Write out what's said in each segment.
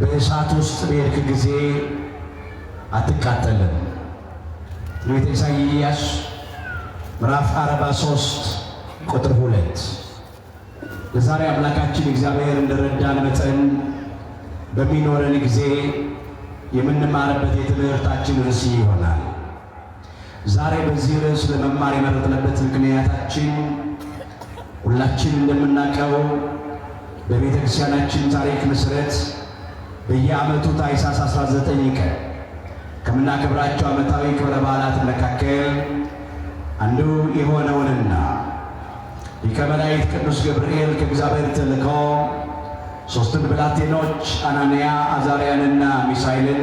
በእሳት ውስጥ በሄድክ ጊዜ አትቃጠልም። ትንቢተ ኢሳይያስ ምዕራፍ 43 ቁጥር 2። ለዛሬ አምላካችን እግዚአብሔር እንደረዳን መጠን በሚኖረን ጊዜ የምንማርበት የትምህርታችን ርዕስ ይሆናል። ዛሬ በዚህ ርዕስ ለመማር የመረጥንበት ምክንያታችን ሁላችን እንደምናውቀው በቤተ ክርስቲያናችን ታሪክ መሠረት በየዓመቱ ታኅሳስ 19 ቀን ከምናከብራቸው ዓመታዊ ክብረ በዓላት መካከል አንዱ የሆነውንና ሊቀ መላእክት ቅዱስ ገብርኤል ከእግዚአብሔር ተልኮ ሦስቱን ብላቴኖች አናንያ፣ አዛርያንና ሚሳኤልን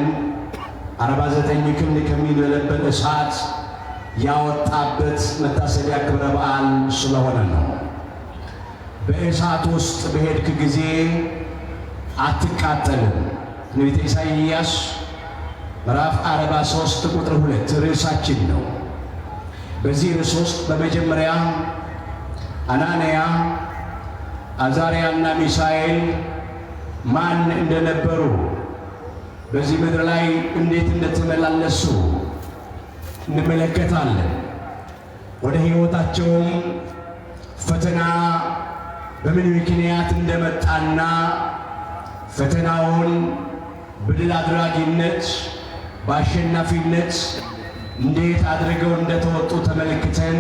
49 ክንድ ከሚንበለበል እሳት ያወጣበት መታሰቢያ ክብረ በዓል ስለሆነ ነው። በእሳት ውስጥ በሄድክ ጊዜ አትቃጠልም። ትንቢተ ኢሳይያስ ምዕራፍ 43 ቁጥር 2 ርዕሳችን ነው። በዚህ ርዕስ ውስጥ በመጀመሪያ አናንያ፣ አዛርያና ሚሳኤል ማን እንደነበሩ፣ በዚህ ምድር ላይ እንዴት እንደተመላለሱ እንመለከታለን። ወደ ሕይወታቸውም ፈተና በምን ምክንያት እንደመጣና ፈተናውን በድል አድራጊነት በአሸናፊነት እንዴት አድርገው እንደተወጡ ተመልክተን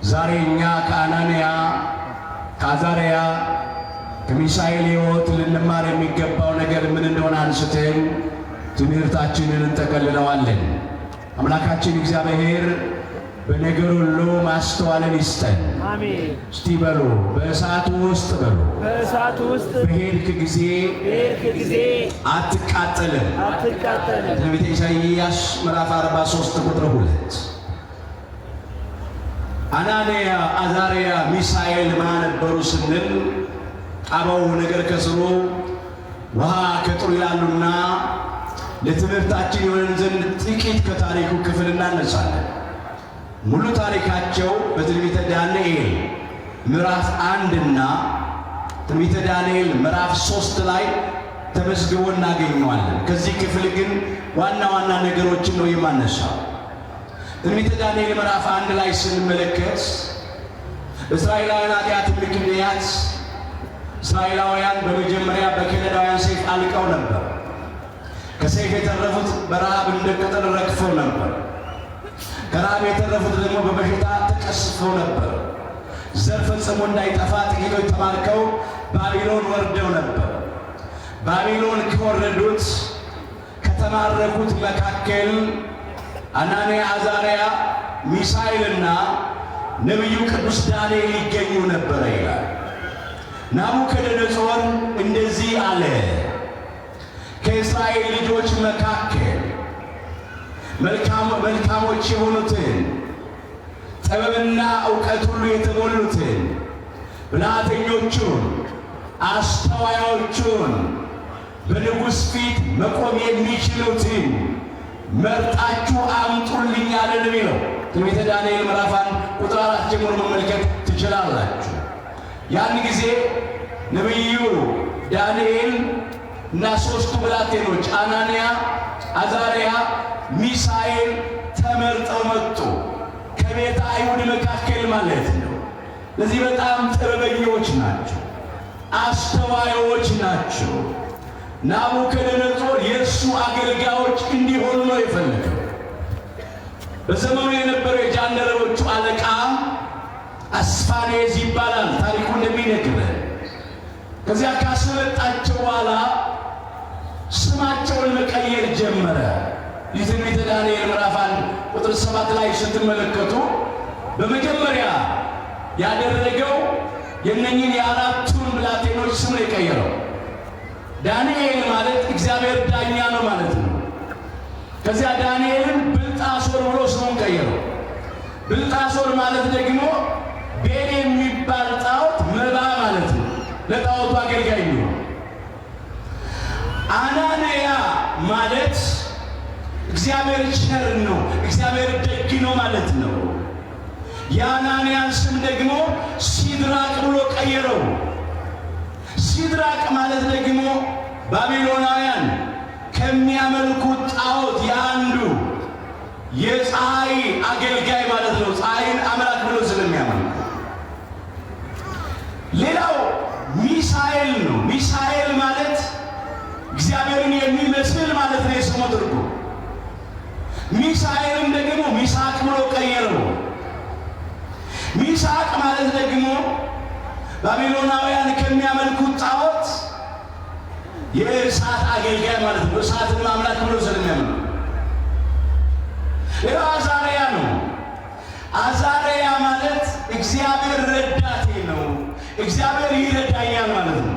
ዛሬ እኛ ከአናንያ፣ ከአዛርያ፣ ከሚሳኤል ሕይወት ልንማር የሚገባው ነገር ምን እንደሆነ አንስተን ትምህርታችንን እንጠቀልለዋለን። አምላካችን እግዚአብሔር በነገር ሁሉ ማስተዋልን ይስጠን። አሜን። እስቲ በሉ በእሳቱ ውስጥ በሉ በእሳቱ ውስጥ በሄድክ ጊዜ አትቃጠልም። ትንቢተ ኢሳይያስ ምዕራፍ 43 ቁጥር 2። አናንያ፣ አዛርያ፣ ሚሳኤል ማን ነበሩ ስንል አበው ነገር ከስሩ ውሃ ከጥሩ ይላሉና ለትምህርታችን የሆነን ዘንድ ጥቂት ከታሪኩ ክፍል እናነሳለን። ሙሉ ታሪካቸው በትንቢተ ዳንኤል ምዕራፍ 1 እና ትንቢተ ዳንኤል ምዕራፍ 3 ላይ ተመዝግቦ እናገኘዋለን። ከዚህ ክፍል ግን ዋና ዋና ነገሮችን ነው የማነሳው። ትንቢተ ዳንኤል ምዕራፍ 1 ላይ ስንመለከት እስራኤላውያን ኃጢአት ምክንያት እስራኤላውያን በመጀመሪያ በከለዳውያን ሰይፍ አልቀው ነበር። ከሰይፍ የተረፉት በረሃብ እንደ ቅጠል ረግፈው ነበር። ከረሃብ የተረፉት ደግሞ በበሽታ ተቀስፈው ነበር። ዘር ፈጽሞ እንዳይጠፋ ጥቂቶች ተማርከው ባቢሎን ወርደው ነበር። ባቢሎን ከወረዱት ከተማረኩት መካከል አናንያ፣ አዛርያ፣ ሚሳኤልና ነቢዩ ቅዱስ ዳንኤል ይገኙ ነበረ ይላል። ናቡከደነፆር እንደዚህ አለ፣ ከእስራኤል ልጆች መካከል መልካሞች የሆኑትን ጥበብና ዕውቀት ሁሉ የተሞሉትን ብልሃተኞቹን፣ አስተዋዮቹን፣ በንጉሥ ፊት መቆም የሚችሉትን መርጣችሁ አምጡልኝ አለ ነው የሚለው። ትንቢተ ዳንኤል ምዕራፍ 1 ቁጥር 4 ጀምሮ መመልከት ትችላላችሁ። ያን ጊዜ ነቢዩ ዳንኤል እና ሦስቱ ብላቴኖች አናንያ፣ አዛርያ፣ ሚሳኤል ተመርጠው መጡ። ከቤተ አይሁድ መካከል ማለት ነው። ለዚህ በጣም ጥበበኞች ናቸው፣ አስተዋዮች ናቸው። ናቡከደነፆር የእሱ አገልጋዮች እንዲሆኑ ነው የፈለገው። በዘመኑ የነበረው የጃንደረቦቹ አለቃ አስፋኔዝ ይባላል ታሪኩ እንደሚነግረን። ከዚያ ካስመጣቸው በኋላ ስማቸውን መቀየር ጀመረ። የትንቢተ ዳንኤል ምዕራፍ 1 ቁጥር 7 ላይ ስትመለከቱ በመጀመሪያ ያደረገው የእነኝህን የአራቱን ብላቴኖች ስም ነው የቀየረው። ዳንኤል ማለት እግዚአብሔር ዳኛ ነው ማለት ነው። ከዚያ ዳንኤልን ብልጣሶር ብሎ ስሙን ቀየረው። ብልጣሶር ማለት ደግሞ ቤል የሚባል ጣዖት መባ ማለት ነው፣ ለጣዖቱ አገልጋይ ነው። አናንያ ማለት እግዚአብሔር ቸር ነው፣ እግዚአብሔር ደግ ነው ማለት ነው። የአናንያን ስም ደግሞ ሲድራቅ ብሎ ቀየረው። ሲድራቅ ማለት ደግሞ ባቢሎናውያን ከሚያመልኩት ጣዖት የአንዱ የፀሐይ አገልጋይ ማለት ነው። ፀሐይን አምላክ ብሎ ስለሚያመልኩ። ሌላው ሚሳኤል ነው። ሚሳኤል ማለት እግዚአብሔርን የሚመስል ማለት ነው የስሙ ትርጉም። ሚሳኤልን ደግሞ ሚሳቅ ብሎ ቀየረው። ሚሳቅ ማለት ደግሞ ባቢሎናውያን ከሚያመልኩት ጣዖት የእሳት አገልጋይ ማለት ነው። እሳትን አምላክ ብሎ ስለሚያመልኩ። ሌላው አዛርያ ነው። አዛርያ ማለት እግዚአብሔር ረዳቴ ነው፣ እግዚአብሔር ይረዳኛል ማለት ነው።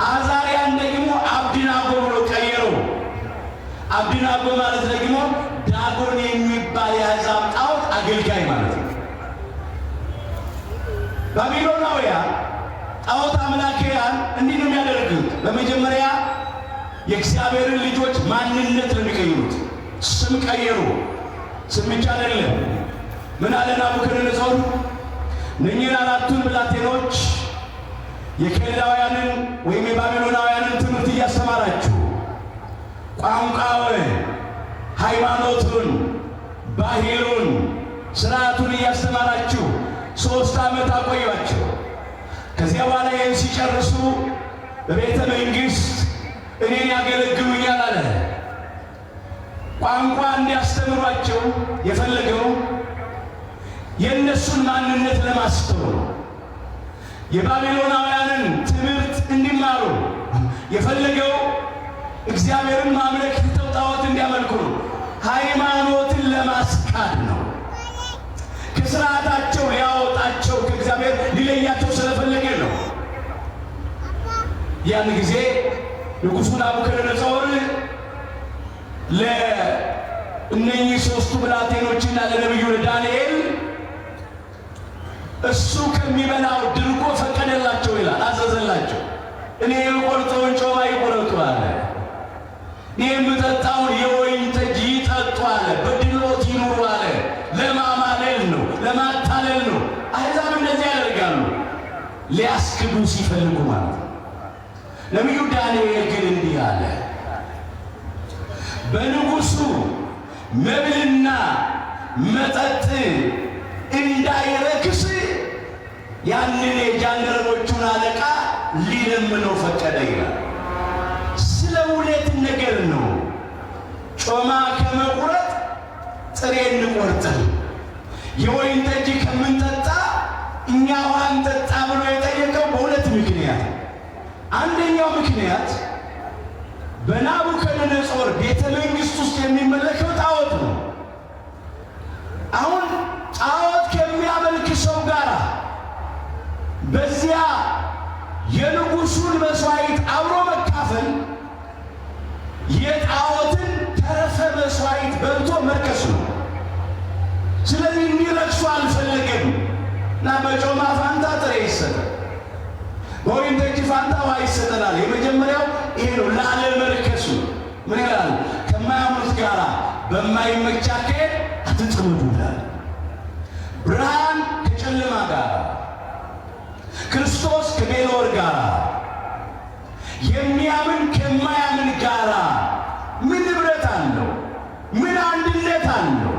አዛርያን ደግሞ አብድናጎ ብሎ ቀየረው። አብድናጎ ማለት ደግሞ ዳጎን የሚባል የአሕዛብ ጣዖት አገልጋይ ማለት ነው። ባቢሎናውያን ጣዖት አምላኪያን እንዲህ ነው የሚያደርጉት። በመጀመሪያ የእግዚአብሔርን ልጆች ማንነት ነው የሚቀይሩት። ስም ቀየሩ። ስም ብቻ አይደለም። ምን አለ ናቡከደነፆር? እነኚህን አራቱን ብላቴኖች የከለዳውያንን ወይም የባቢሎናውያንን ትምህርት እያስተማራችሁ ቋንቋውን፣ ሃይማኖቱን፣ ባህሉን፣ ስርዓቱን እያስተማራችሁ 3 ዓመት አቆያቸው። ከዚያ በኋላ ይህን ሲጨርሱ በቤተ መንግሥት እኔን ያገለግሉኛል አለ። ቋንቋ እንዲያስተምሯቸው የፈለገው የእነሱን ማንነት ለማስተዋል ነው። የባቢሎናውያንን ትምህርት እንዲማሩ የፈለገው እግዚአብሔርን ማምለክ ትተው ጣዖት እንዲያመልኩ ነው። ሃይማኖትን ለማስካድ ነው። ከስርዓታቸው ሊያወጣቸው ከእግዚአብሔር ሊለያቸው ስለፈለገ ነው። ያን ጊዜ ንጉሡ ናቡከደነፆር ለእነኚህ 3ቱ ብላቴኖችና ለነቢዩ ለዳንኤል እሱ ከሚበላው ድርጎ ፈቀደላቸው ይላል፣ አዘዘላቸው። እኔ የምቆርጠውን ጮማ ይቆረጡ አለ። እኔ የምጠጣውን የወይን ጠጅ ይጠጡ አለ። በድሎት ይኑሩ አለ። ለማማለል ነው፣ ለማታለል ነው። አሕዛብ እንደዚህ ያደርጋሉ፣ ሊያስክዱ ሲፈልጉ ማለት ነው። ነቢዩ ዳንኤል ግን እንዲህ አለ፣ በንጉሡ መብልና መጠጥ እንዳይረክስ ያንን የጃንደረቦቹን አለቃ ሊለምነው ፈቀደ ይላል። ስለ እውነት ነገር ነው። ጮማ ከመቁረጥ ጥሬ እንቆርጥን፣ የወይን ጠጅ ከምንጠጣ እኛ ውሃ እንጠጣ ብሎ የጠየቀው በሁለት ምክንያት። አንደኛው ምክንያት በናቡከደነፆር ቤተ መንግሥት ውስጥ የሚመለከው ጣዖት ነው። አሁን ጣዖት ከሚያመልክ ሰው ጋር በዚያ የንጉሡን መሥዋዕት አብሮ መካፈል የጣዖትን ተረፈ መሥዋዕት በልቶ መርከስ ነው። ስለዚህ እንዲረክሱ አልፈለገም እና በጮማ ፋንታ ጥሬ ይሰጣል፣ በወይን ጠጅ ፋንታ ውሃ ይሰጠናል። የመጀመሪያው ይሄ ነው፣ ላለመርከሱ። ምን ይላል? ከማያምኑት ጋር በማይመች አካሄድ አትጥመዱ ይላል። ብርሃን ከጨለማ ጋር፣ ክርስቶስ ከቤልወር ጋር፣ የሚያምን ከማያምን ጋር ምን ኅብረት አለው? ምን አንድነት አለው?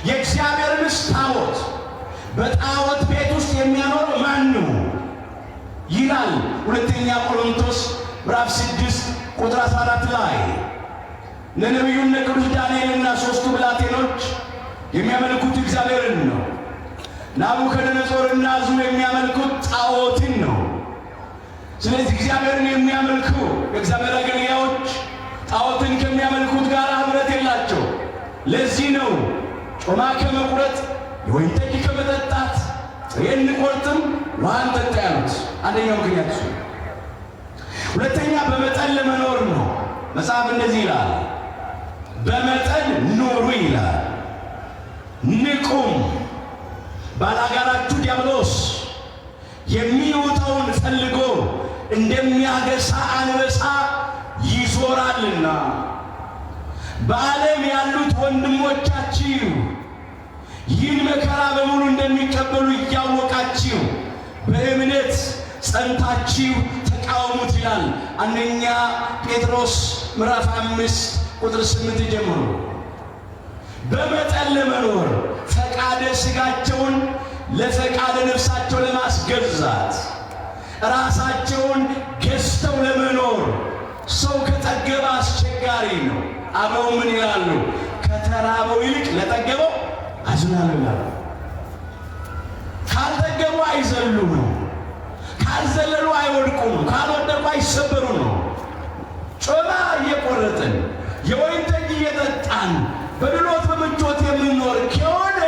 የእግዚአብሔርንስ ታቦት በጣዖት ቤት ውስጥ የሚያኖረው ማን ነው ይላል ሁለተኛ ቆሮንቶስ ምዕራፍ 6 ቁጥር 14 ላይ ለነቢዩ ቅዱስ ዳንኤልና 3ቱ ብላቴኖች የሚያመልኩት እግዚአብሔርን ነው። ናቡከደነፆርና ሕዝቡ የሚያመልኩት ጣዖትን ነው። ስለዚህ እግዚአብሔርን የሚያመልኩ የእግዚአብሔር አገልጋዮች ጣዖትን ከሚያመልኩት ጋር ኅብረት የላቸው። ለዚህ ነው ጮማ ከመቁረጥ የወይን ጠጅ ከመጠጣት ጥሬ እንቆርጥም ውሃ እንጠጣ ያሉት። አንደኛው ምክንያት እሱ። ሁለተኛ በመጠን ለመኖር ነው። መጽሐፍ እንደዚህ ይላል፣ በመጠን ኑሩ ይላል። ንቁም፣ ባላጋራችሁ ዲያብሎስ የሚውጠውን ፈልጎ እንደሚያገሳ አንበሳ ይዞራልና። በዓለም ያሉት ወንድሞቻችሁ ይህን መከራ በሙሉ እንደሚቀበሉ እያወቃችሁ በእምነት ጸንታችሁ ተቃወሙት ይላል። አንደኛ ጴጥሮስ ምዕራፍ 5 ቁጥር 8 ጀምሮ በመጠን ለመኖር ፈቃደ ሥጋቸውን ለፈቃደ ነፍሳቸው ለማስገዛት ራሳቸውን ገዝተው ለመኖር ሰው ከጠገበ አስቸጋሪ ነው። አበው ምን ይላሉ? ከተራበው ይልቅ ለጠገበው አዝናለሁ ይላሉ። ካልጠገቡ አይዘሉ ነው። ካልዘለሉ አይወድቁም። ካልወደቁ አይሰበሩ ነው። ጮማ እየቆረጥን የወይን ጠጅ እየጠጣን በድሎት በምቾት የምንኖር ከሆነ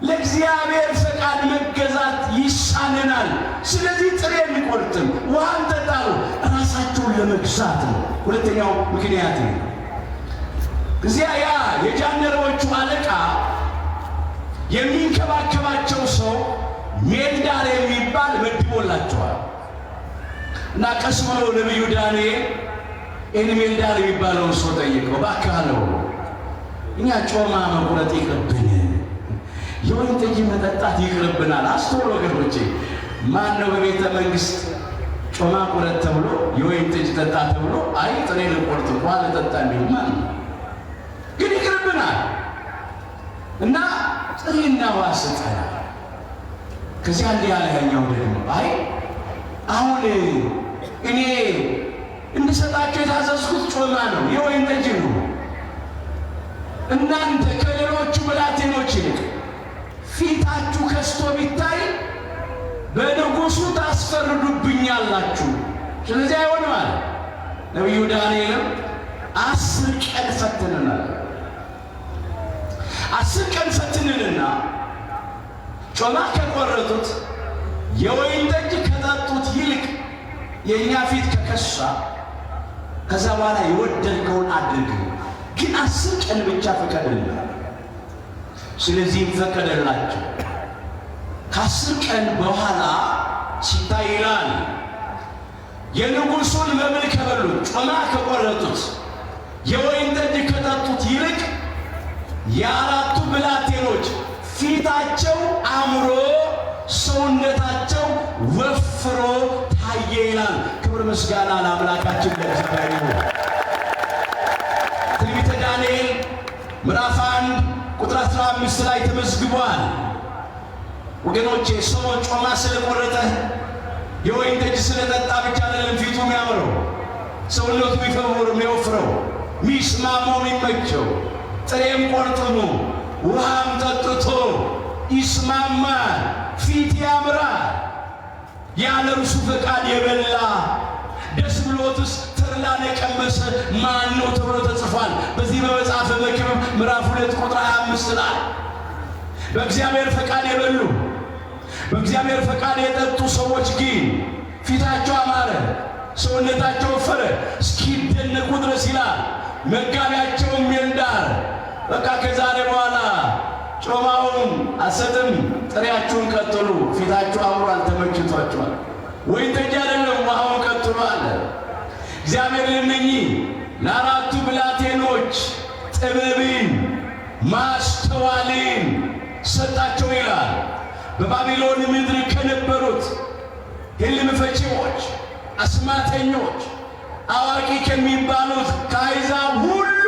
ለእግዚአብሔር ፈቃድ መገዛት ይሳነናል። ስለዚህ ጥሬ እንቆርጥም፣ ውሃ እንጠጣሉ። ራሳቸውን ለመግዛት ነው። ሁለተኛው ምክንያት ነው። እዚያ ያ የጃንደረቦቹ አለቃ የሚንከባከባቸው ሰው ሜልዳር የሚባል መድቦላቸዋል እና ቀስ ብሎ ነቢዩ ዳንኤል ይህን ሜልዳር የሚባለውን ሰው ጠይቀው፣ እባክህ አለው እኛ ጮማ መቁረጥ ይቅርብን፣ የወይን ጠጅ መጠጣት ይቅርብናል። አስተውሉ ወገኖቼ፣ ማን ነው በቤተ መንግሥት ጮማ ቁረጥ ተብሎ የወይን ጠጅ ጠጣ ተብሎ አይ ጥሬ ልቆርጥ እንኳን ልጠጣ እንዲሁ ማን ግን ይቅርብናል እና ጥሬና ውሃ ስጠን። ከዚያ እንዲህ ያለ ያኛው ደግሞ አይ አሁን እኔ እንድሰጣቸው የታዘዝኩት ጮማ ነው፣ የወይን ጠጅ ነው። እናንተ ከሌሎቹ ብላቴኖች ይልቅ ፊታችሁ ከስቶ ቢታይ በንጉሡ ታስፈርዱብኛላችሁ። ስለዚህ አይሆንም አለ። ነቢዩ ዳንኤልም 10 ቀን ፈትነናል። 10 ቀን ፈትነንና ጮማ ከቆረጡት የወይን ጠጅ ከጠጡት ይልቅ የእኛ ፊት ከከሳ ከዛ በኋላ የወደድከውን አድርግ፣ ግን 10 ቀን ብቻ ፈቀደልን። ስለዚህም ፈቀደላቸው። ከ10 ቀን በኋላ ሲታይ ይላል የንጉሡን መብል ከበሉት ጮማ ከቆረጡት የወይን ጠጅ ከጠጡት ይልቅ የአራቱ ብላቴኖች ፊታቸው አምሮ ሰውነታቸው ወፍሮ ታየ ይላል። ክብር ምስጋና ለአምላካችን ለእግዚአብሔር ይሁን። ትንቢተ ዳንኤል ምዕራፍ 1 ቁጥር 15 ላይ ተመዝግቧል። ወገኖቼ ሰው ጮማ ስለቆረጠ የወይን ጠጅ ስለጠጣ ብቻ አይደለም ፊቱ የሚያምረው፣ ሰውነቱ የሚወፍረው፣ ሚስማማው፣ የሚመቸው ጥሬም ቆርጥሞ ውሃም ጠጥቶ ይስማማል፣ ፊት ያምራል። ያለ እርሱ ፈቃድ የበላ ደስ ብሎትስ ተድላን የቀመሰ ማን ነው ተብሎ ተጽፏል በዚህ በመጽሐፈ መክብብ ምዕራፍ 2 ቁጥር 25 ላይ። በእግዚአብሔር ፈቃድ የበሉ በእግዚአብሔር ፈቃድ የጠጡ ሰዎች ግን ፊታቸው አማረ፣ ሰውነታቸው ወፈረ እስኪደነቁ ድረስ ይላል። መጋቢያቸውም ሜልዳር በቃ ከዛሬ በኋላ ጮማውን አሰጥም፣ ጥሬያችሁን ቀጥሉ፣ ፊታችሁ አምሯል፣ ተመችቷችኋል፣ ወይን ጠጅ አይደለም ውሃውን ቀጥሉ አለ። እግዚአብሔር ለእነኚህ ለአራቱ ብላቴኖች ጥበብን ማስተዋልን ሰጣቸው ይላል። በባቢሎን ምድር ከነበሩት ሕልም ፈቺዎች፣ አስማተኞች፣ አዋቂ ከሚባሉት ከአሕዛብ ሁሉ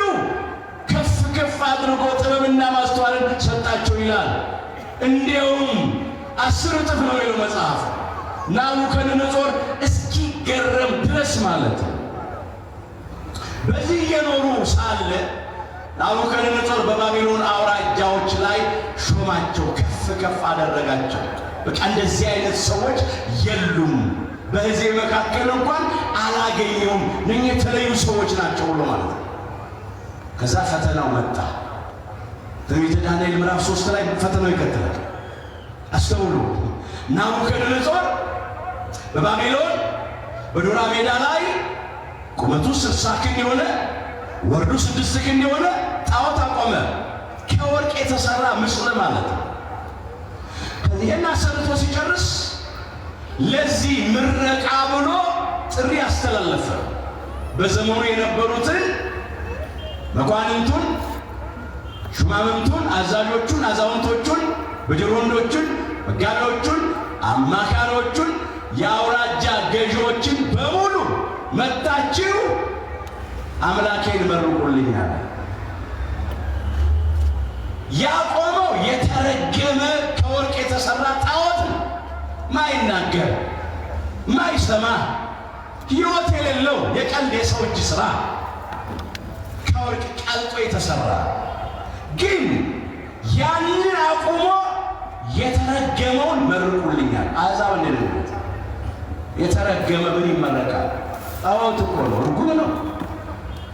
ከፍ ከፍ አድርጎ ጥበብና ማስተዋልን ሰጣቸው ይላል። እንዲያውም 10 እጥፍ ነው የሚለው መጽሐፍ። ናቡከደነፆር እስኪገረም ድረስ ማለት ነው። በዚህ እየኖሩ ሳለ ናቡከደነፆር በባቢሎን አውራጃዎች ላይ ሾማቸው፣ ከፍ ከፍ አደረጋቸው። በቃ እንደዚህ አይነት ሰዎች የሉም፣ በሕዝብ መካከል እንኳን አላገኘውም፣ እነኚህ የተለዩ ሰዎች ናቸው ብሎ ማለት ነው። ከዛ ፈተናው መጣ። ትንቢተ ዳንኤል ምዕራፍ 3 ላይ ፈተናው ይቀጥላል። አስተውሉ። ናቡከደነፆር በባቢሎን በዶራ ሜዳ ላይ ቁመቱ 60 ክንድ የሆነ ወርዱ 6 ክንድ የሆነ ጣዖት አቆመ። ከወርቅ የተሰራ ምስል ማለት ነው። ይህን አሰርቶ ሲጨርስ ለዚህ ምረቃ ብሎ ጥሪ አስተላለፈ። በዘመኑ የነበሩትን መኳንንቱን፣ ሹማምንቱን፣ አዛዦቹን፣ አዛውንቶቹን፣ በጅሮንዶቹን፣ መጋቢዎቹን፣ አማካሪዎቹን የአውራጃ ገዢዎችን በሙሉ መጣችሁ አምላኬን መርቁልኝ አለ። ያቆመው የተረገመ ከወርቅ የተሰራ ጣዖት ነው። ማይናገር ማይሰማ ሕይወት የሌለው የቀልድ የሰው እጅ ሥራ ከወርቅ ቀልጦ የተሰራ ግን ያንን አቁሞ የተረገመውን መርቁልኛል። አሕዛብ እንደሌሉት የተረገመ ምን ይመረቃል? ጣዖት እኮ ነው፣ ርጉም ነው።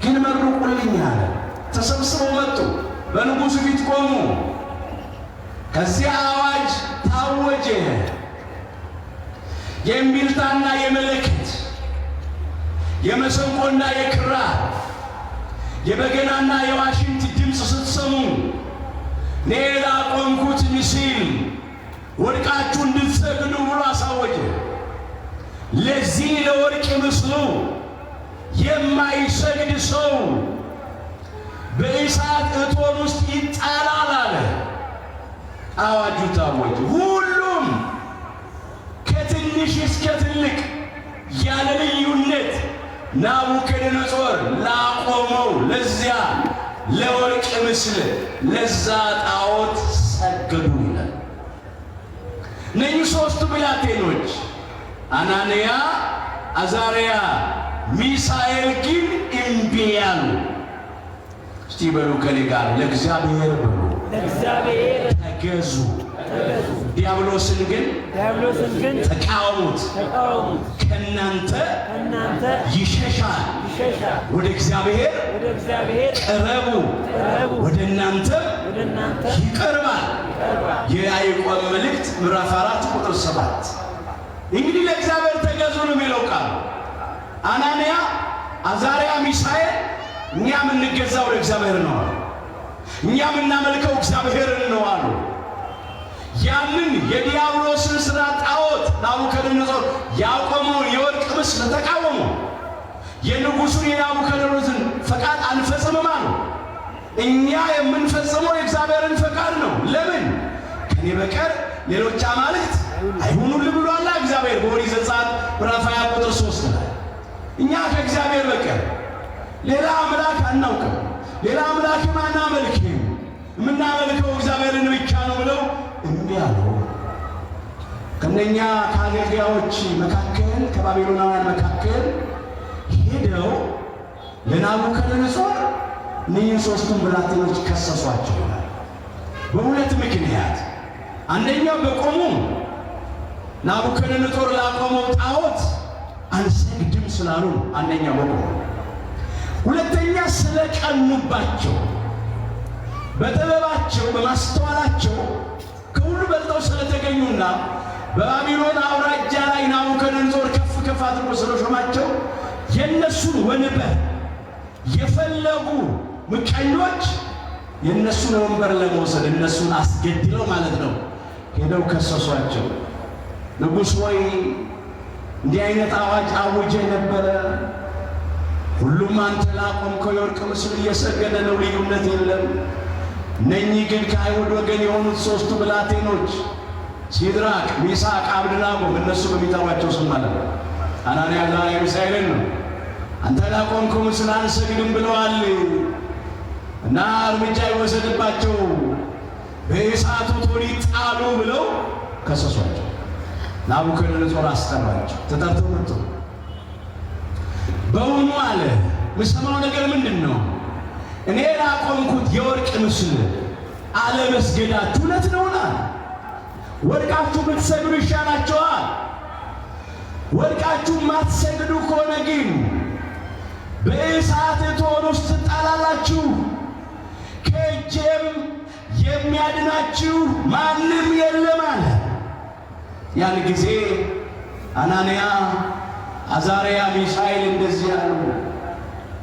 ግን መርቁልኝ አለ። ተሰብስበው መጡ፣ በንጉሡ ፊት ቆሙ። ከዚያ አዋጅ ታወጀ። የእምቢልታና የመለከት የመሰንቆና የክራር የበገናና የዋሽንት ድምፅ ስትሰሙ እኔ ላቆምኩት ምስል ወድቃችሁ እንድትሰግዱ ብሎ አሳወጀ። ለዚህ ለወርቅ ምስሉ የማይሰግድ ሰው በእሳት እቶን ውስጥ ይጣላል አለ። አዋጁ ታወጀ። ሁሉም ከትንሽ እስከ ትልቅ ያለ ልዩነት ናቡከደነፆር ላቆመው ለዚያ ለወርቅ ምስል ለዛ ጣዖት ሰገዱ ይላል። እነዚህ ሦስቱ ብላቴኖች አናንያ፣ አዛርያ፣ ሚሳኤል ግን እምቢ አሉ። እስቲ በሉ ከኔ ጋር ለእግዚአብሔር በሉ፣ ለእግዚአብሔር ተገዙ። ዲያብሎስን ግን ተቃወሙት፣ ከእናንተ ይሸሻል። ወደ እግዚአብሔር ቅረቡ፣ ወደ እናንተም ይቀርባል። የያዕቆብ መልእክት ምዕራፍ 4 ቁጥር 7። እንግዲህ ለእግዚአብሔር ተገዙ ነው የሚለው ቃል። አናንያ፣ አዛርያ፣ ሚሳኤል እኛ የምንገዛው ለእግዚአብሔር ነው አሉ። እኛ የምናመልከው እግዚአብሔርን ነው አሉ። ያንን የዲያብሎስን ሥራ ጣዖት ናቡከደነፆር ያቆመውን የወርቅ ምስል ተቃወሙ። የንጉሡን የናቡከደነፆርን ፈቃድ አንፈጽምም አሉ። እኛ የምንፈጽመው የእግዚአብሔርን ፈቃድ ነው። ለምን? ከኔ በቀር ሌሎች አማልክት አይሁኑልህ ብሏል እግዚአብሔር በኦሪት ዘጸአት ምዕራፍ 20 ቁጥር 3 ላይ። እኛ ከእግዚአብሔር በቀር ሌላ አምላክ አናውቅም፣ ሌላ አምላክም አናመልክም፣ የምናመልከው እግዚአብሔርን ብቻ ነው ብለው እምቢ አሉ። ከእነኛ ከአገልጋዮች መካከል ከባቢሎናውያን መካከል ሄደው ለናቡከደነፆር እነኝህን ሦስቱን ብላቴኖች ከሰሷቸው በሁለት ምክንያት። አንደኛው በቆሙ ናቡከደነፆር ላቆመው ጣዖት አንሰግድም ስላሉ አንደኛው በቆሙ፣ ሁለተኛ ስለቀኑባቸው፣ በጥበባቸው በማስተዋላቸው ከሁሉ በልጠው ስለተገኙና በባቢሎን አውራጃ ላይ ናቡከደነፆር ከፍ ከፍ አድርጎ ስለሾማቸው የእነሱን ወንበር የፈለጉ ምቀኞች የእነሱን ወንበር ለመውሰድ እነሱን አስገድለው ማለት ነው ሄደው ከሰሷቸው። ንጉሥ ሆይ እንዲህ አይነት አዋጅ አውጀ ነበረ፣ ሁሉም አንተ ላቆምከው የወርቅ ምስል እየሰገደ ነው፣ ልዩነት የለም። እነኚህ ግን ከአይሁድ ወገን የሆኑት ሦስቱ ብላቴኖች ሲድራቅ፣ ሚሳቅ፣ አብደናጎ እነሱ በሚጠሯቸው ስም ማለት ነው አናንያ፣ አዛርያ፣ ሚሳኤልን ነው አንተ ላቆምከው ምስል አንሰግድም ብለዋል እና እርምጃ ይወሰድባቸው፣ በእሳቱ እቶን ይጣሉ ብለው ከሰሷቸው። ናቡከደነፆር አስጠራቸው። ተጠርተው መጡ። በውኑ አለ የምሰማው ነገር ምንድን ነው? እኔ ላቆምኩት የወርቅ ምስል አለመስገዳችሁ እውነት ነውና ወድቃችሁ ብትሰግዱ ይሻላችኋል። ወድቃችሁ ማትሰግዱ ከሆነ ግን በእሳት እቶን ውስጥ ትጣላላችሁ፣ ከእጄም የሚያድናችሁ ማንም የለም አለ። ያን ጊዜ አናንያ፣ አዛርያ፣ ሚሳኤል እንደዚህ አሉ፣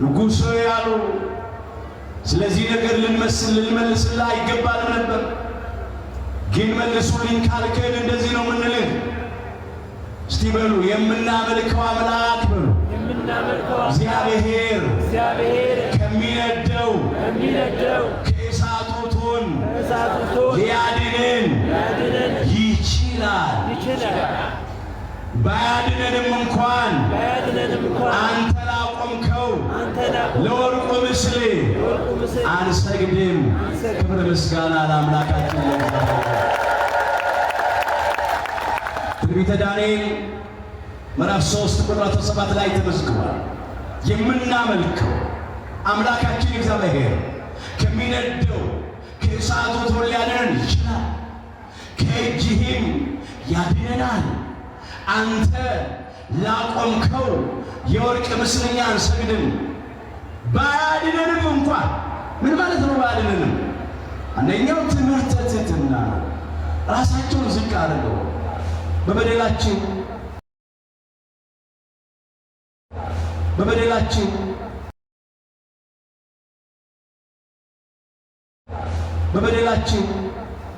ንጉሥ ሆይ አሉ፣ ስለዚህ ነገር ልንመልስልህ አይገባንም ነበር፣ ግን መልሱልኝ ካልከን እንደዚህ ነው ምንልህ። እስቲ በሉ የምናመልከው አምላክ በሉ እግዚአብሔር ከሚነደው ከእሳቱ እቶን ሊያድነን ይችላል። ባያድነንም እንኳን አንተ ላቆምከው ለወርቁ ምስል አንሰግድም። ክብር ምስጋና ለአምላካችን ለእግዚአብሔር። ትንቢተ ዳንኤል ምዕራፍ 3 ቁጥር 17 ላይ ተመዝግቧል። የምናመልከው አምላካችን እግዚአብሔር ከሚነደው ከእሳቱ ቶሎ ሊያድነን ይችላል፣ ከእጅህም ያድነናል። አንተ ላቆምከው የወርቅ ምስል እኛ አንሰግድም። ባያድነንም እንኳን ምን ማለት ነው? ባያድነንም አንደኛው ትምህርተ ትሕትና ነው። ራሳቸውን ዝቅ አድርገው በበደላችን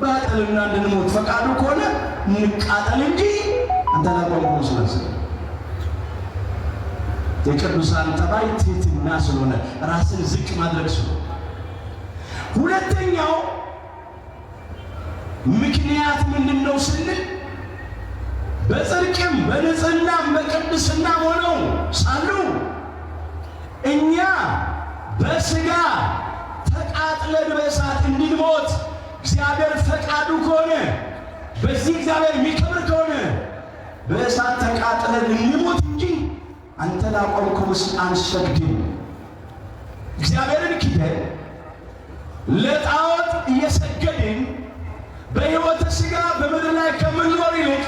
በኃጢአትና እንድንሞት ፈቃዱ ከሆነ እንቃጠል እንጂ አንተ ላቆምከው ስለዚህ የቅዱሳን ጠባይ ትሕትና ስለሆነ ራስን ዝቅ ማድረግ ስለሆነ። ሁለተኛው ምክንያት ምንድነው ስንል በጽድቅም በንጽህናም በቅድስናም ሆነው ሳሉ እኛ በሥጋ ተቃጥለን በእሳት እንድንሞት እግዚአብሔር ፈቃዱ ከሆነ በዚህ እግዚአብሔር የሚከብር ከሆነ በእሳት ተቃጥለን እንሞት እንጂ አንተ ላቆምከው ምስል አንሰግድም። እግዚአብሔርን ክደን ለጣዖት እየሰገድን በሕይወተ ሥጋ በምድር ላይ ከምንኖር ይልቅ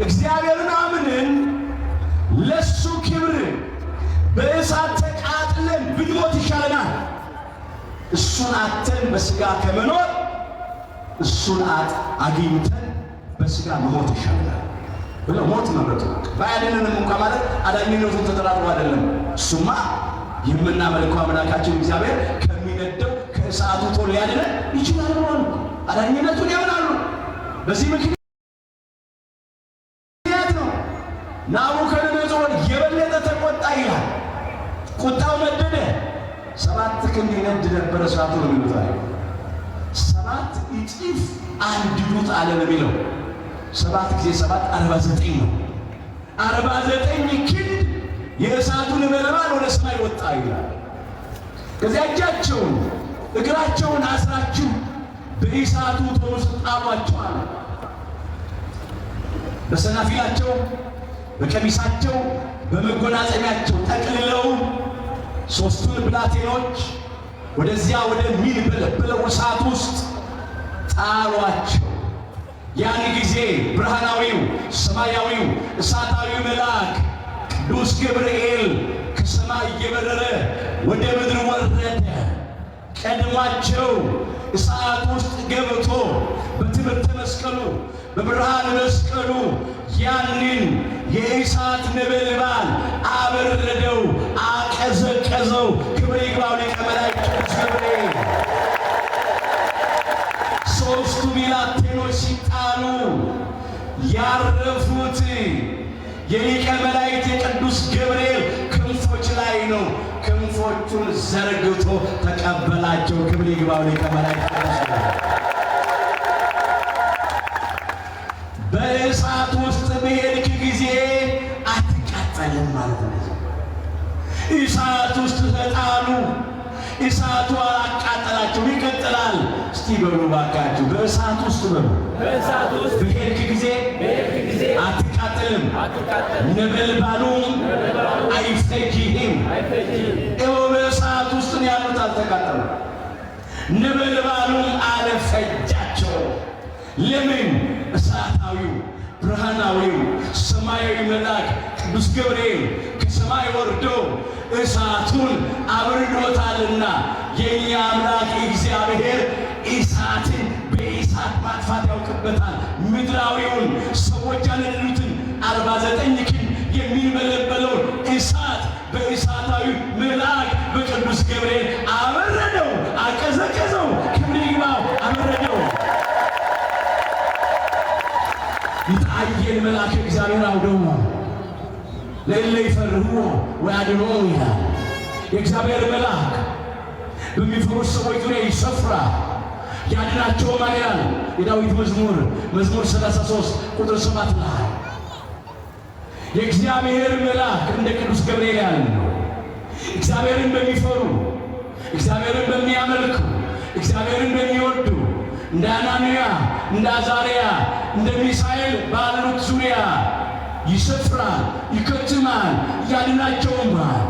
እግዚአብሔርን አምነን ለሱ ክብር በእሳት ተቃጥለን ብንሞት ይሻለናል። እሱን አጥተን በሥጋ ከመኖር እሱን አግኝተን በሥጋ መሞት ይሻለናል ብለው ሞት መረጡ። ባያድነንም እንኳን ማለት አዳኝነቱን ተጠራጥሮ አይደለም። እሱማ የምናመልከው አምላካችን እግዚአብሔር ከሚነደው ከእሳቱ ቶሎ ሊያድነን ይችላል ብሏል። አዳኝነቱን ያምናሉ። በዚህ ምክንያት ናቡከደነፆር የበለጠ ተቆጣ ይላል። ቁጣው ነደደ። 7 ክንድ ይነድ ነበር እሳቱ ነው የሚሉት። 7 እጥፍ አንድዱት አለ ነው የሚለው። 7 ጊዜ 7 49 ነው። 49 ክንድ የእሳቱ ነበልባል ወደ ሰማይ ወጣ ይላል። ከዚያ እጃቸውን እግራቸውን አስራችሁ በእሳቱ ቶሎ ውስጥ ጣሏቸው አለ። በሰናፊላቸው በቀሚሳቸው በመጎናጸሚያቸው ጠቅልለው 3ቱን ብላቴኖች ወደዚያ ወደሚንበለበለው እሳት ውስጥ ጣሏቸው። ያን ጊዜ ብርሃናዊው ሰማያዊው እሳታዊው መልአክ ቅዱስ ገብርኤል ከሰማይ እየበረረ ወደ ምድር ወረደ። ቀድሟቸው እሳት ውስጥ ገብቶ በትምህርተ መስቀሉ በብርሃን መስቀሉ ያንን የእሳት ነበልባል አበረደው፣ አቀዘቀዘው። ክብር ይግባው ሊቀ መላእክት ቅዱስ ገብርኤል። 3ቱ ብላቴኖች ሲጣሉ ያረፉት የሊቀ መላእክት የቅዱስ ገብርኤል ክንፎች ላይ ነው። ክንፎቹን ዘርግቶ ተቀበላቸው። ክብር ይግባው ሊቀ መላእክት ቅዱስ ገብርኤል። በእሳት ውስጥ በሄድክ ጊዜ አትቃጠልም ማለት ነው። እሳት ውስጥ ተጣሉ። እሳቱ አቃጠላቸው። ይቀጥላል። እስቲ በሉ ባካችሁ፣ በእሳት ውስጥ በሉ። በሄድክ ጊዜ አትቃጠልም፣ ነበልባሉም አይፈጅህም። ይኸው በእሳት ውስጥ ነው ያሉት፣ አልተቃጠሉም። ነበልባሉም አልፈጃቸው። ለምን? እሳታዊው ብርሃናዊው ሰማያዊ መልአክ ቅዱስ ገብርኤል ከሰማይ ወርዶ እሳቱን አብርዶታልና። የእኛ አምላክ እግዚአብሔር እሳትን በእሳት ማጥፋት ያውቅበታል። ምድራዊውን ሰዎች ያልሉትን 49 ክንድ የሚንበለበለውን እሳት በእሳታዊ መልአክ በቅዱስ ገብርኤል አበረደው፣ አቀዘቀዘው። ክብር ይግባው፣ አበረደው። ይታየን መልአክ እግዚአብሔር አውደው ለእለ ይፈርህዎ ወያድኅኖሙ ይላል። የእግዚአብሔር መልአክ በሚፈሩት ሰዎች ዙሪያ ይሰፍራል፣ ያድናቸውማል ይላል የዳዊት መዝሙር 33 ቁጥር 7 ላይ። የእግዚአብሔር መልአክ እንደ ቅዱስ ገብርኤል ያለ ነው። እግዚአብሔርን በሚፈሩ እግዚአብሔርን በሚያመልኩ እግዚአብሔርን በሚወዱ እንደ አናንያ እንደ አዛርያ እንደ ሚሳኤል ባሉት ዙሪያ ይሰፍራል፣ ይከትማል፣ ያድናቸውማል።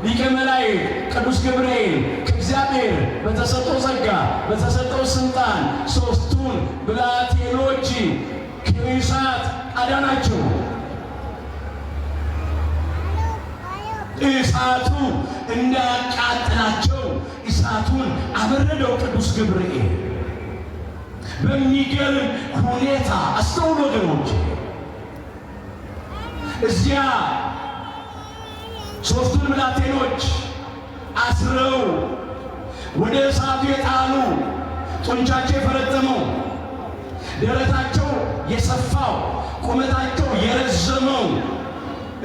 ሊቀ መላእክት ቅዱስ ገብርኤል ከእግዚአብሔር በተሰጠው ጸጋ በተሰጠው ስልጣን ሦስቱን ብላቴኖች ከእሳት አዳናቸው። እሳቱ እንዳያቃጥላቸው እሳቱን አበረደው ቅዱስ ገብርኤል። በሚገርም ሁኔታ አስተውሉ ወገኖች፣ እዚያ ሦስቱን ብላቴኖች አስረው ወደ እሳቱ የጣሉ፣ ጡንቻቸው የፈረጠመው፣ ደረታቸው የሰፋው፣ ቁመታቸው የረዘመው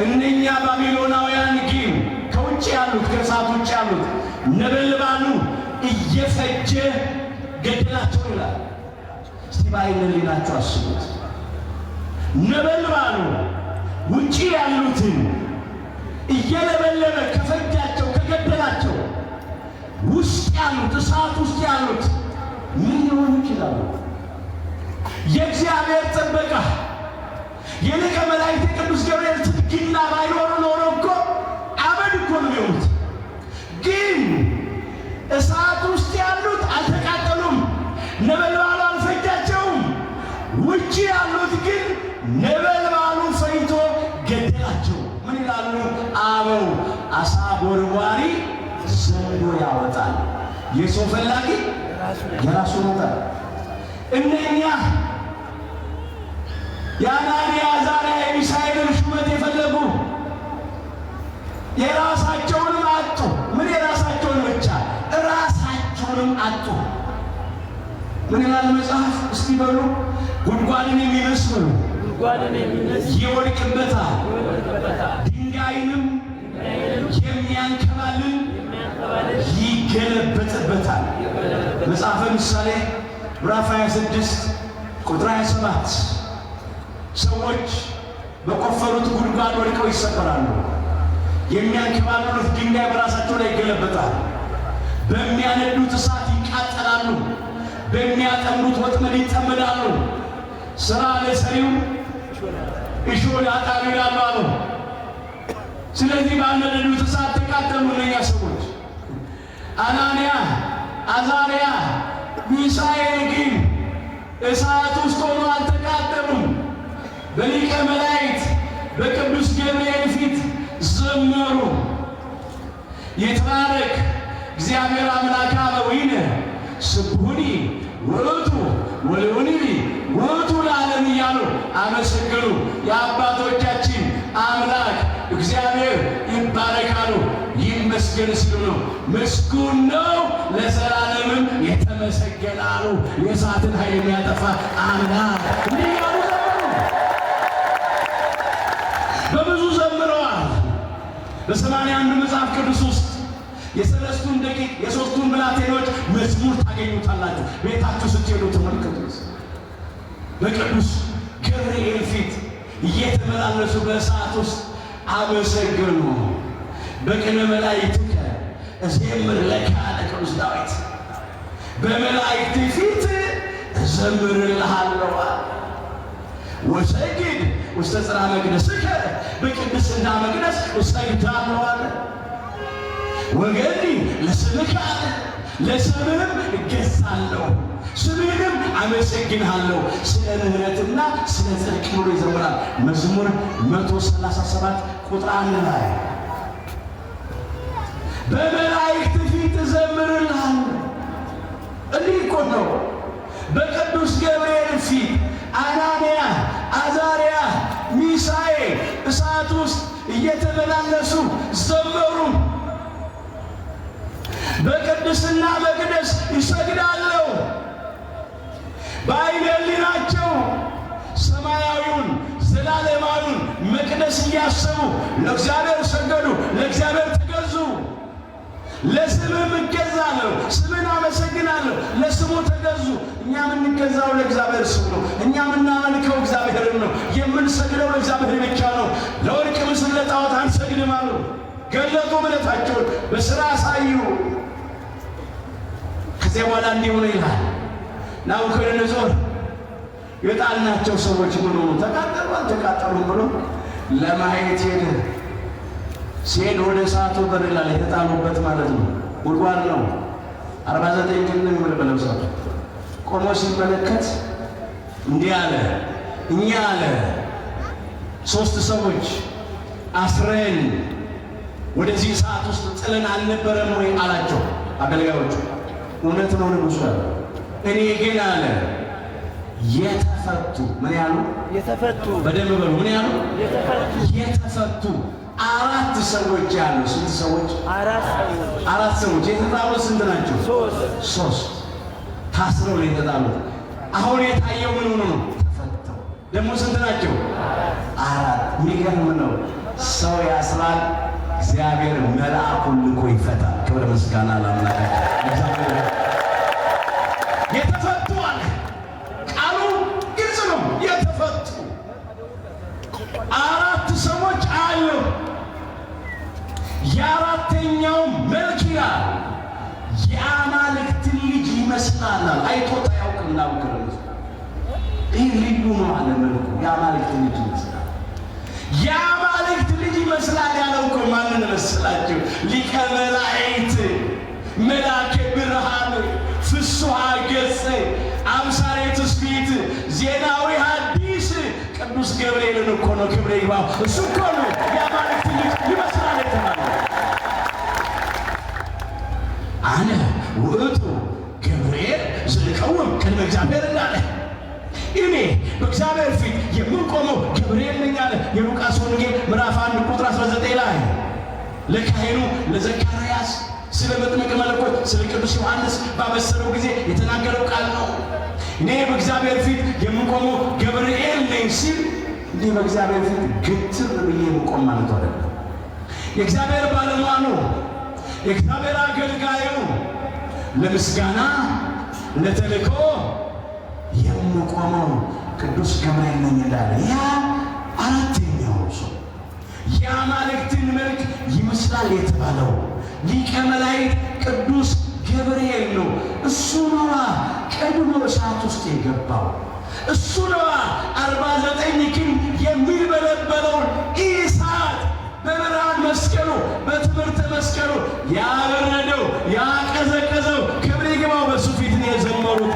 እነኛ ባቢሎናውያን ግን ከውጭ ያሉት ከእሳት ውጭ ያሉት ነበልባሉ እየፈጀ ገደላቸው ይላል። እስቲ በዓይነ ሕሊናችሁ አስቡት። ነበልባሉ ውጭ ያሉትን እየለበለበ ከፈጃቸው ከገደላቸው፣ ውስጥ ያሉት እሳት ውስጥ ያሉት ምን ሊሆኑ ይችላሉ? የእግዚአብሔር ጥበቃ የሊቀ መላእክት ቅዱስ ገብርኤል ትግልና ባይኖር ኖሮ እኮ አመድ እኮ ነው የሚሆኑት። ግን እሳት ውስጥ ያሉት አልተቃጠሉም፣ ነበልባሉ አልፈጃቸውም። ውጭ ያሉት ግን ነበልባሉ ፈይቶ ገደላቸው። ምን ይላሉ አበው? አሳ ቦርቧሪ ዘንዶ ያወጣል፣ የሰው ፈላጊ የራሱ ይወጣል። እነኛ የአናንያ አዛርያ የሚሳኤልን ሹመት የፈለጉ የራሳቸውንም አጡ። ምን የራሳቸውን ብቻ ራሳቸውንም አጡ። ምን ይላል መጽሐፍ? እስቲ በሉ ጉድጓድን የሚመስሉ ይወድቅበታል፣ ድንጋይንም የሚያንከባልል ይገለበጥበታል። መጽሐፈ ምሳሌ ምዕራፍ 26 ቁጥር 27 ሰዎች በቆፈሩት ጉድጓድ ወድቀው ይሰበራሉ። የሚያንከባልሉት ድንጋይ በራሳቸው ላይ ይገለበጣል። በሚያነዱት እሳት ይቃጠላሉ። በሚያጠምዱት ወጥመድ ይጠመዳሉ። ሥራ ለሰሪው እሾህ ላጣሪው ይላሉ አሉ። ስለዚህ ባነደዱት እሳት ተቃጠሉ እነኛ ሰዎች። አናንያ አዛርያ ሚሳኤል ግን እሳት ውስጥ ሆኖ አልተቃጠሉም። በሊቀ መላእክት በቅዱስ ገብርኤል ፊት ዘመሩ። ይትባረክ እግዚአብሔር አምላከ አበዊነ ስብሑኒ ውእቱ ወልዑኒ ውእቱ ለዓለም እያሉ አመሰገኑ። የአባቶቻችን አምላክ እግዚአብሔር ይባረካሉ፣ ይመስገን ሲሉ ነው። ምስጉን ነው ለዘላለምም የተመሰገነ አሉ። የእሳትን ኃይል የሚያጠፋ አምላክ እንዲህ ያሉ በብዙ ዘምረዋል። በ81 መጽሐፍ ቅዱስ ውስጥ የሰለስቱን ደቂቅ የሦስቱን ብላቴኖች መዝሙር ታገኙታላችሁ። ቤታችሁ ስትሄዱ ተመልከቱት። በቅዱስ ገብርኤል ፊት እየተመላለሱ በእሳት ውስጥ አመሰገኑ። በቅነ መላእክትከ እዜምር ለከ አለ ቅዱስ ዳዊት። በመላእክት ፊት እዘምርልሃለሁ ወሰግድ ውስተ ጽርሐ መቅደስከ በቅድስና መቅደስ እሰግዳለሁ አለ። ወገኒ ለስምከ አለ ለስምህም እገዛለሁ፣ ስምህንም አመሰግንሃለሁ ስለ ምሕረትና ስለ ጽድቅ ብሎ ይዘምራል። መዝሙር 137 ቁጥር 1 ላይ በመላእክት ፊት እዘምርልሃለሁ። እንዲህ እኮ ነው በቅዱስ ገብርኤል ፊት አናንያ አዛርያ ሚሳኤል እሳት ውስጥ እየተመላለሱ ዘመሩ። በቅድስና መቅደስ ይሰግዳለሁ። በዓይነ ሕሊናቸው ሰማያዊውን ዘላለማዊውን መቅደስ እያሰቡ ለእግዚአብሔር ሰገዱ፣ ለእግዚአብሔር ተገዙ። ለስምህ እገዛለሁ፣ ስምን አመሰግናለሁ፣ ለስሙ ተገዙ። እኛ የምንገዛው ለእግዚአብሔር ስም ነው። እኛ የምናመልከው እግዚአብሔርን ነው። የምንሰግደው ለእግዚአብሔር ብቻ ነው። ለወርቅ ምስል ለጣዖት አንሰግድም አሉ። ገለጡ እምነታቸውን በሥራ አሳዩ። ከዚያ በኋላ እንዲህ ሆነ ይላል ናቡከደነፆር የጣልናቸው ሰዎች ምን ሆኑ? ተቃጠሉ አልተቃጠሉም ብሎ ለማየት ሄደ። ሲሄድ ወደ እሳቱ በር ላይ የተጣሉበት ማለት ነው ጉድጓድ ነው። 49 ቀን ነው የሚበለው እሳቱ። ቆሞ ሲመለከት እንዲህ አለ፣ እኛ አለ 3 ሰዎች አስረን ወደዚህ እሳት ውስጥ ጥለን አልነበረም ወይ አላቸው አገልጋዮቹ። እውነት ነው ንጉሡ አለ። እኔ ግን አለ የተፈቱ ምን ያሉ የተፈቱ በደንብ በሉ ምን ያሉ የተፈቱ 4 ሰዎች ያሉ። ስንት ሰዎች? 4 ሰዎች። የተጣሉት ስንት ናቸው? 3 ታስረው ነው የተጣሉት። አሁን የታየው ምን ሆኖ ነው? ተፈተው። ደግሞ ስንት ናቸው? 4። የሚገርም ነው። ሰው ያስራል፣ እግዚአብሔር መልአኩን ልኮ ይፈታል። ክብር ምስጋና ለአምላካችን እግዚአብሔር። የተፈቱ አለ ቃሉ ግልጽ ነው። የተፈቱ 4 ሰዎች አሉ። የ4ኛው መልክ ይላል የአማልክትን ልጅ ይመስላል። አይቶት አያውቅም ናቡከደነፆር። ይህ ልዩ ነው አለ መልኩ። የአማልክትን ልጅ ይመስላል። የአማልክት ልጅ ይመስላል ያለው እኮ ማንን መሰላችሁ? ሊቀ መላእክት መልአከ ብርሃን ፍሱሐ ገጽ አምሳሌ ትስብእት ዜናዊ ሐዲስ ቅዱስ ገብርኤልን እኮ ነው። ክብር ይግባው። እሱ እኮ ነው የአማልክት ልጅ ይመስላል የተባለው። አነ ውእቱ ገብርኤል ዝልቀውም ቅድመ እግዚአብሔር እንዳለ እኔ በእግዚአብሔር ፊት የምንቆመው ገብርኤል ነኝ አለ። የሉቃስ ወንጌል ምዕራፍ 1 ቁጥር 19 ላይ ለካህኑ ለዘካርያስ ስለ መጥምቀ መለኮት ስለ ቅዱስ ዮሐንስ ባበሰረው ጊዜ የተናገረው ቃል ነው። እኔ በእግዚአብሔር ፊት የምንቆመው ገብርኤል ነኝ ሲል እንዲህ በእግዚአብሔር ፊት ግትር ብዬ የምቆም ማለት አይደለም። የእግዚአብሔር ባለሟሉ የእግዚአብሔር አገልጋዩ ለምስጋና ለተልእኮ የምቆመው ቅዱስ ገብርኤል ነኝ እንዳለ ያ 4ኛው ሰው የአማልክትን መልክ ይመስላል የተባለው ሊቀ መላእክት ቅዱስ ገብርኤል ነው። እሱ ነዋ ቀድሞ እሳት ውስጥ የገባው። እሱ ነዋ 49 ክንድ የሚበለበለውን እሳት በብርሃን መስቀሉ በትምህርተ መስቀሉ ያበረደው ያቀዘቀዘው። ክብር ይግባው። በሱ ፊት ነው የዘመሩት።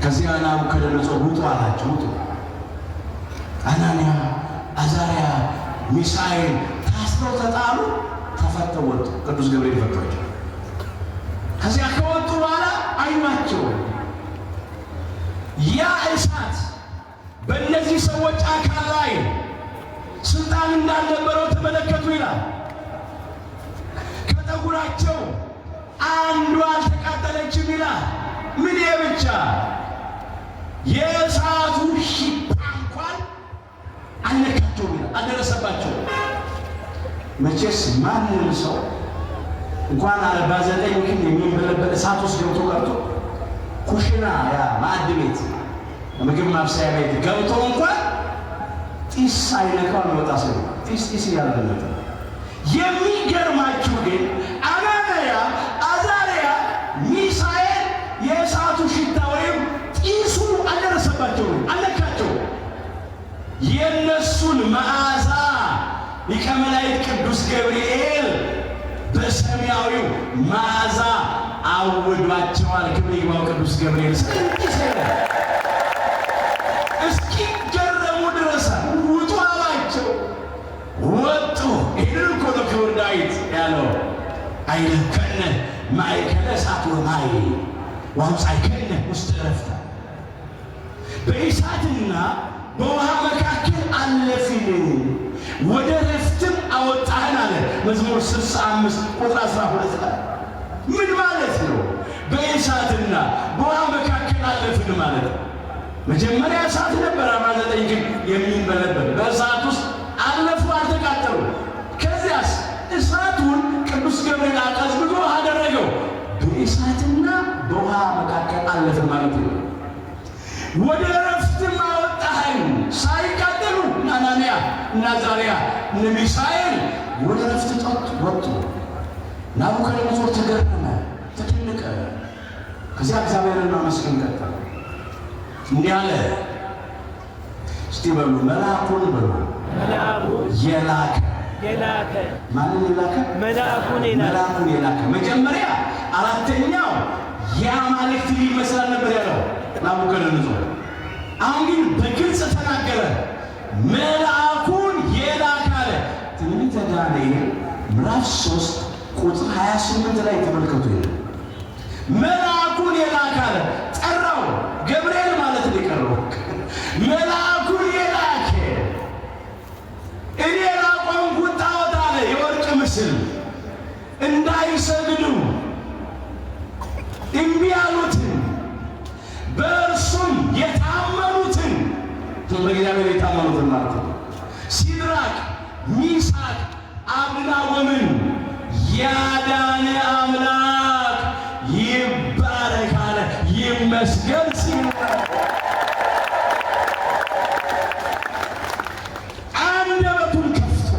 ከዚያ ናቡከደነፆር ውጡ አላቸው። ውጡ። አናንያ አዛርያ ሚሳኤል ታስረው ተጣሉ፣ ተፈተው ወጡ። ቅዱስ ገብርኤል ፈቷቸው። ከዚያ ከወጡ በኋላ አዩአቸው። ያ እሳት በእነዚህ ሰዎች አካል ላይ ስልጣን እንዳልነበረው ተመለከቱ ይላል። ከጠጉራቸው አንዷ አልተቃጠለችም ይላል። ምን ብቻ የእሳቱ ሽታ እንኳን አልነካቸውም ይላል፣ አልደረሰባቸው። መቼስ ማንም ሰው እንኳን 49 ክንድ የሚበለበል እሳት ውስጥ ገብቶ ቀርቶ ኩሽና ያ ማዕድ ቤት ምግብ ማብሰያ ቤት ገብቶ እንኳን ጢስ አይነካው የሚወጣ ሰው ጢስ እያለበት። የሚገርማችሁ ግን አናንያ አዛርያ ሚሳኤል የእሳቱ ሽታ ወይም ጢሱ አልደረሰባቸውም፣ አልነካቸውም። የእነሱን መዓዛ ሊቀ መላእክት ቅዱስ ገብርኤል በሰማያዊው መዓዛ አውዷቸዋል። ክብር ይግባው ቅዱስ ገብርኤል እስኪገረሙ ድረስ ውጡ አላቸው። ወጡ። ይህንን እኮ ነው ክቡር ዳዊት ያለው አይለከነ ማእከለ እሳት ወማይ ወአምጻእከነ ውስተ ዕረፍት። በእሳትና በውሃ መካከል አለፍን ወደ ዕረፍትም አወጣህን አለ መዝሙር 65 ቁጥር 12 ላይ። ምን ማለት ነው? በእሳትና በውሃ መካከል አለፍን ማለት ነው። መጀመሪያ እሳት ነበር 49 ክንድ የሚንበለበል። በእሳት ውስጥ አለፉ፣ አልተቃጠሉ። ከዚያስ እሳቱን ቅዱስ ገብርኤል አቀዘ አዛርያ እነ ሚሳኤል ወደ ረፍት ወጡ። ናቡከደነፆር ተገረመ፣ ተደነቀ። ከዚያ እግዚአብሔርን ማመስገን ቀጠለ። እንዲህ አለ፣ እስቲ በሉ መልአኩን በሉ የላከ ማንን የላከ? መልአኩን የላከ። መጀመሪያ አራተኛው የአማልክት ልጅ ይመስላል ነበር ያለው ናቡከደነፆር። አሁን ግን በግልጽ ተናገረ፣ መልአኩን የላከ አለ። ትንቢተ ዳንኤል ምዕራፍ 3 ቁጥር 28 ላይ ተመልከቱ። መልአኩን የላከ አለ። ጠራው፣ ገብርኤል ማለት ነው የቀረው። መልአኩን የላከ እኔ ላቆምኩት ጣዖት አለ የወርቅ ምስል እንዳይሰግዱ እምቢ ያሉትን በእርሱም የታመኑትን በእግዚአብሔር የታመኑትን ማለት ነው ሲድራቅ ሚሳቅ አብደናጎምን ያዳነ አምላክ ይባረክ አለ። ይመስገን ሲል አንደበቱን ከፍቶ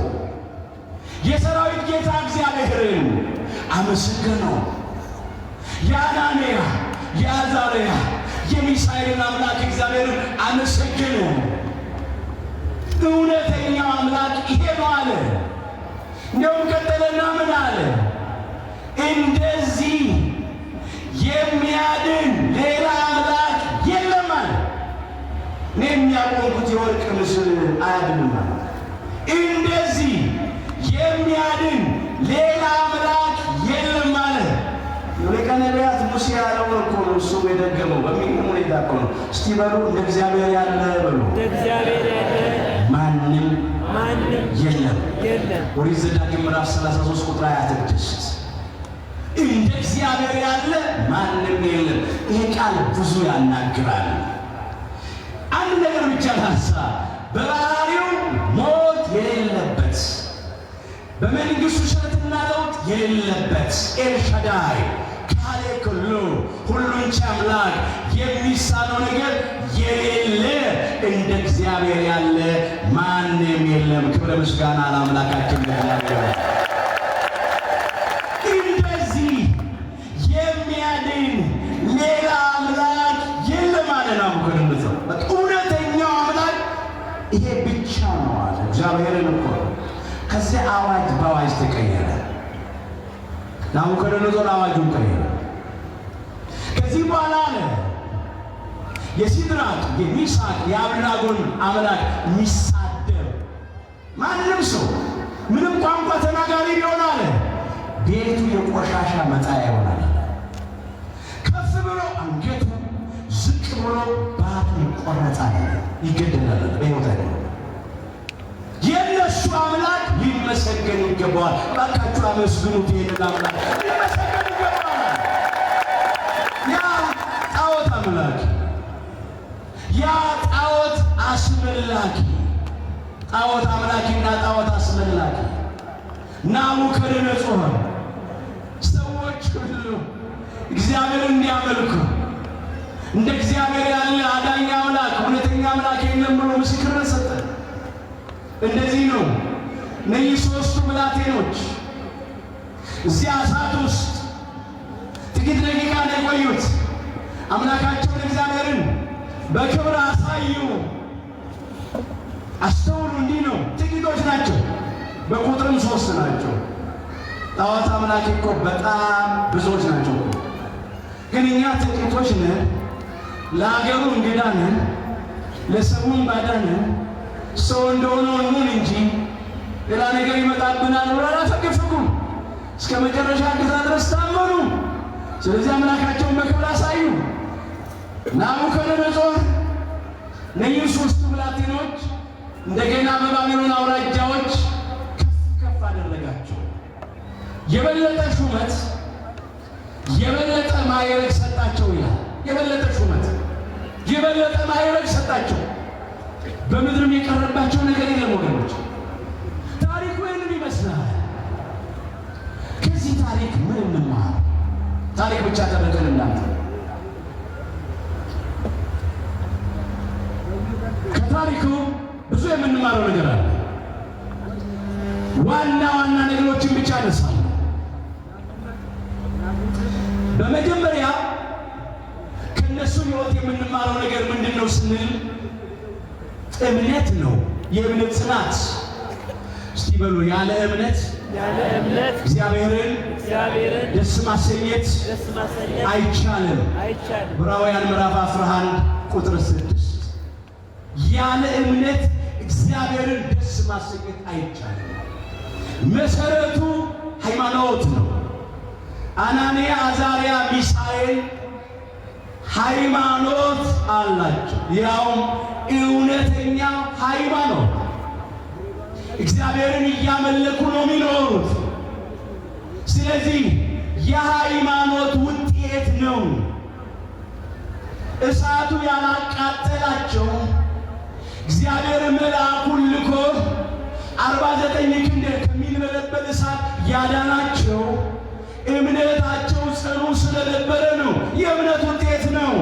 የሰራዊት ጌታ እግዚአብሔርን አመሰገነው። የአናንያ የአዛርያ የሚሳኤልን አምላክ እግዚአብሔርን አመሰገነ። እውነተኛው አምላክ ይሄ ነው አለ። እንደውም ቀጠለና ምን አለ? እንደዚህ የሚያድን ሌላ አምላክ የለም አለ። እኔ የሚያቆምኩት የወርቅ ምስል አያድንም አለ። እንደዚህ የሚያድን ሌላ አምላክ የለም አለ። ሊቀ ነቢያት ሙሴ ያለው እኮ ነው እሱ የደገመው በሚገርም ሁኔታ እኮ ነው። እስቲ በሉ እንደ እግዚአብሔር ያለ በሉ ማንም የለም። ኦሪት ዘዳግም ምዕራፍ 33 ቁጥር 26 እንደ እግዚአብሔር ያለ ማንም የለም። ይሄ ቃል ብዙ ያናግራል። አንድ ነገር ብቻ ላንሳ። በባህሪው ሞት የሌለበት በመንግስቱ ሽረትና ለውጥ የሌለበት ኤልሻዳይ ካሌ ኩሉ ሁሉን ቻይ አምላክ የሚሳነው ነገር የሌለ እንደ እግዚአብሔር ያለ ማንም የለም። ክብረ ምስጋና ለአምላካችን ለእግዚአብሔር። እንደዚህ የሚያድን ሌላ አምላክ የለም አለ ናቡከደነፆር። እውነተኛው አምላክ ይሄ ብቻ ነው አለ። እግዚአብሔርን እኮ ከዚያ አዋጅ በአዋጅ ተቀየረ። ናቡከደነፆር አዋጁን ቀየረ። ከዚህ በኋላ አለ የሲድራቅ የሚሳቅ የአብደናጎን አምላክ የሚሳደብ ማንም ሰው ምንም ቋንቋ ተናጋሪ ቢሆን አለ ቤቱ የቆሻሻ መጣያ ይሆናል። ከፍ ብሎ አንገቱ ዝቅ ብሎ ባቱ ይቆረጣል፣ ይገደላል፣ በሕይወት አይደለም። የእነሱ አምላክ ሊመሰገን ይገባዋል። እባካችሁ አመስግኑት ይሄንን አምላክ ሊመሰገን ይገባዋል። ያ ጣዖት አምላክ ያ ጣዖት አስመላኪ ጣዖት አምላኪና ጣዖት አስመላኪ ናቡከደነፆር ሰዎች ሁሉ እግዚአብሔር እንዲያመልኩ እንደ እግዚአብሔር ያለ አዳኝ አምላክ እውነተኛ አምላክ የለም ብሎ ምስክርነት ሰጠ። እንደዚህ ነው እነዚህ ሦስቱ ብላቴኖች እዚያ እሳት ውስጥ ጥቂት ደቂቃ ነው የቆዩት። አምላካቸውን እግዚአብሔርን በክብር አሳዩ። አስተውሉ። እንዲህ ነው። ጥቂቶች ናቸው፣ በቁጥርም 3 ናቸው። ጣዖት አምላኪ እኮ በጣም ብዙዎች ናቸው። ግን እኛ ጥቂቶች ነን። ለአገሩ እንግዳ ነን፣ ለሰውም ባዳ ነን። ሰው እንደሆነ እንሁን እንጂ ሌላ ነገር ይመጣብናል ብሎ አላፈገፈጉም። እስከ መጨረሻ ድረስ ታመኑ። ስለዚህ አምላካቸውን በክብር አሳዩ። ናቡከደነፆር እነዚህ 3ቱ ብላቴኖች እንደገና በባቢሎን አውራጃዎች ከፍ አደረጋቸው። የበለጠ ሹመት የበለጠ ማዕረግ ሰጣቸው ይላል። የበለጠ ሹመት የበለጠ ማዕረግ ሰጣቸው። በምድርም የቀረባቸው ነገር የለም ወገኖች። ታሪኩ ይህንን ይመስላል። ከዚህ ታሪክ ምን እንማር? ታሪክ ብቻ ተበቀል እናንተ ከታሪኩ ብዙ የምንማረው ነገር አለ። ዋና ዋና ነገሮችን ብቻ አነሳለሁ። በመጀመሪያ ከነሱ ሕይወት የምንማረው ነገር ምንድነው ስንል እምነት ነው። የእምነት ጽናት። እስቲ በሉ ያለ እምነት እግዚአብሔርን ደስ ማሰኘት አይቻልም። ዕብራውያን ምዕራፍ 11 ቁጥር 6 ያለ እምነት እግዚአብሔርን ደስ ማሰኘት አይቻልም። መሰረቱ ሃይማኖት ነው። አናንያ፣ አዛርያ፣ ሚሳኤል ሃይማኖት አላቸው። ያውም እውነተኛ ሃይማኖት። እግዚአብሔርን እያመለኩ ነው የሚኖሩት። ስለዚህ የሃይማኖት ውጤት ነው። እሳቱ ያላቃጠላቸው እግዚአብሔር መልአኩን ልኮ 49 ክንድ ከሚንበለበል እሳት ያዳናቸው እምነታቸው ጽኑ ስለነበረ ነው። የእምነት ውጤት ነው።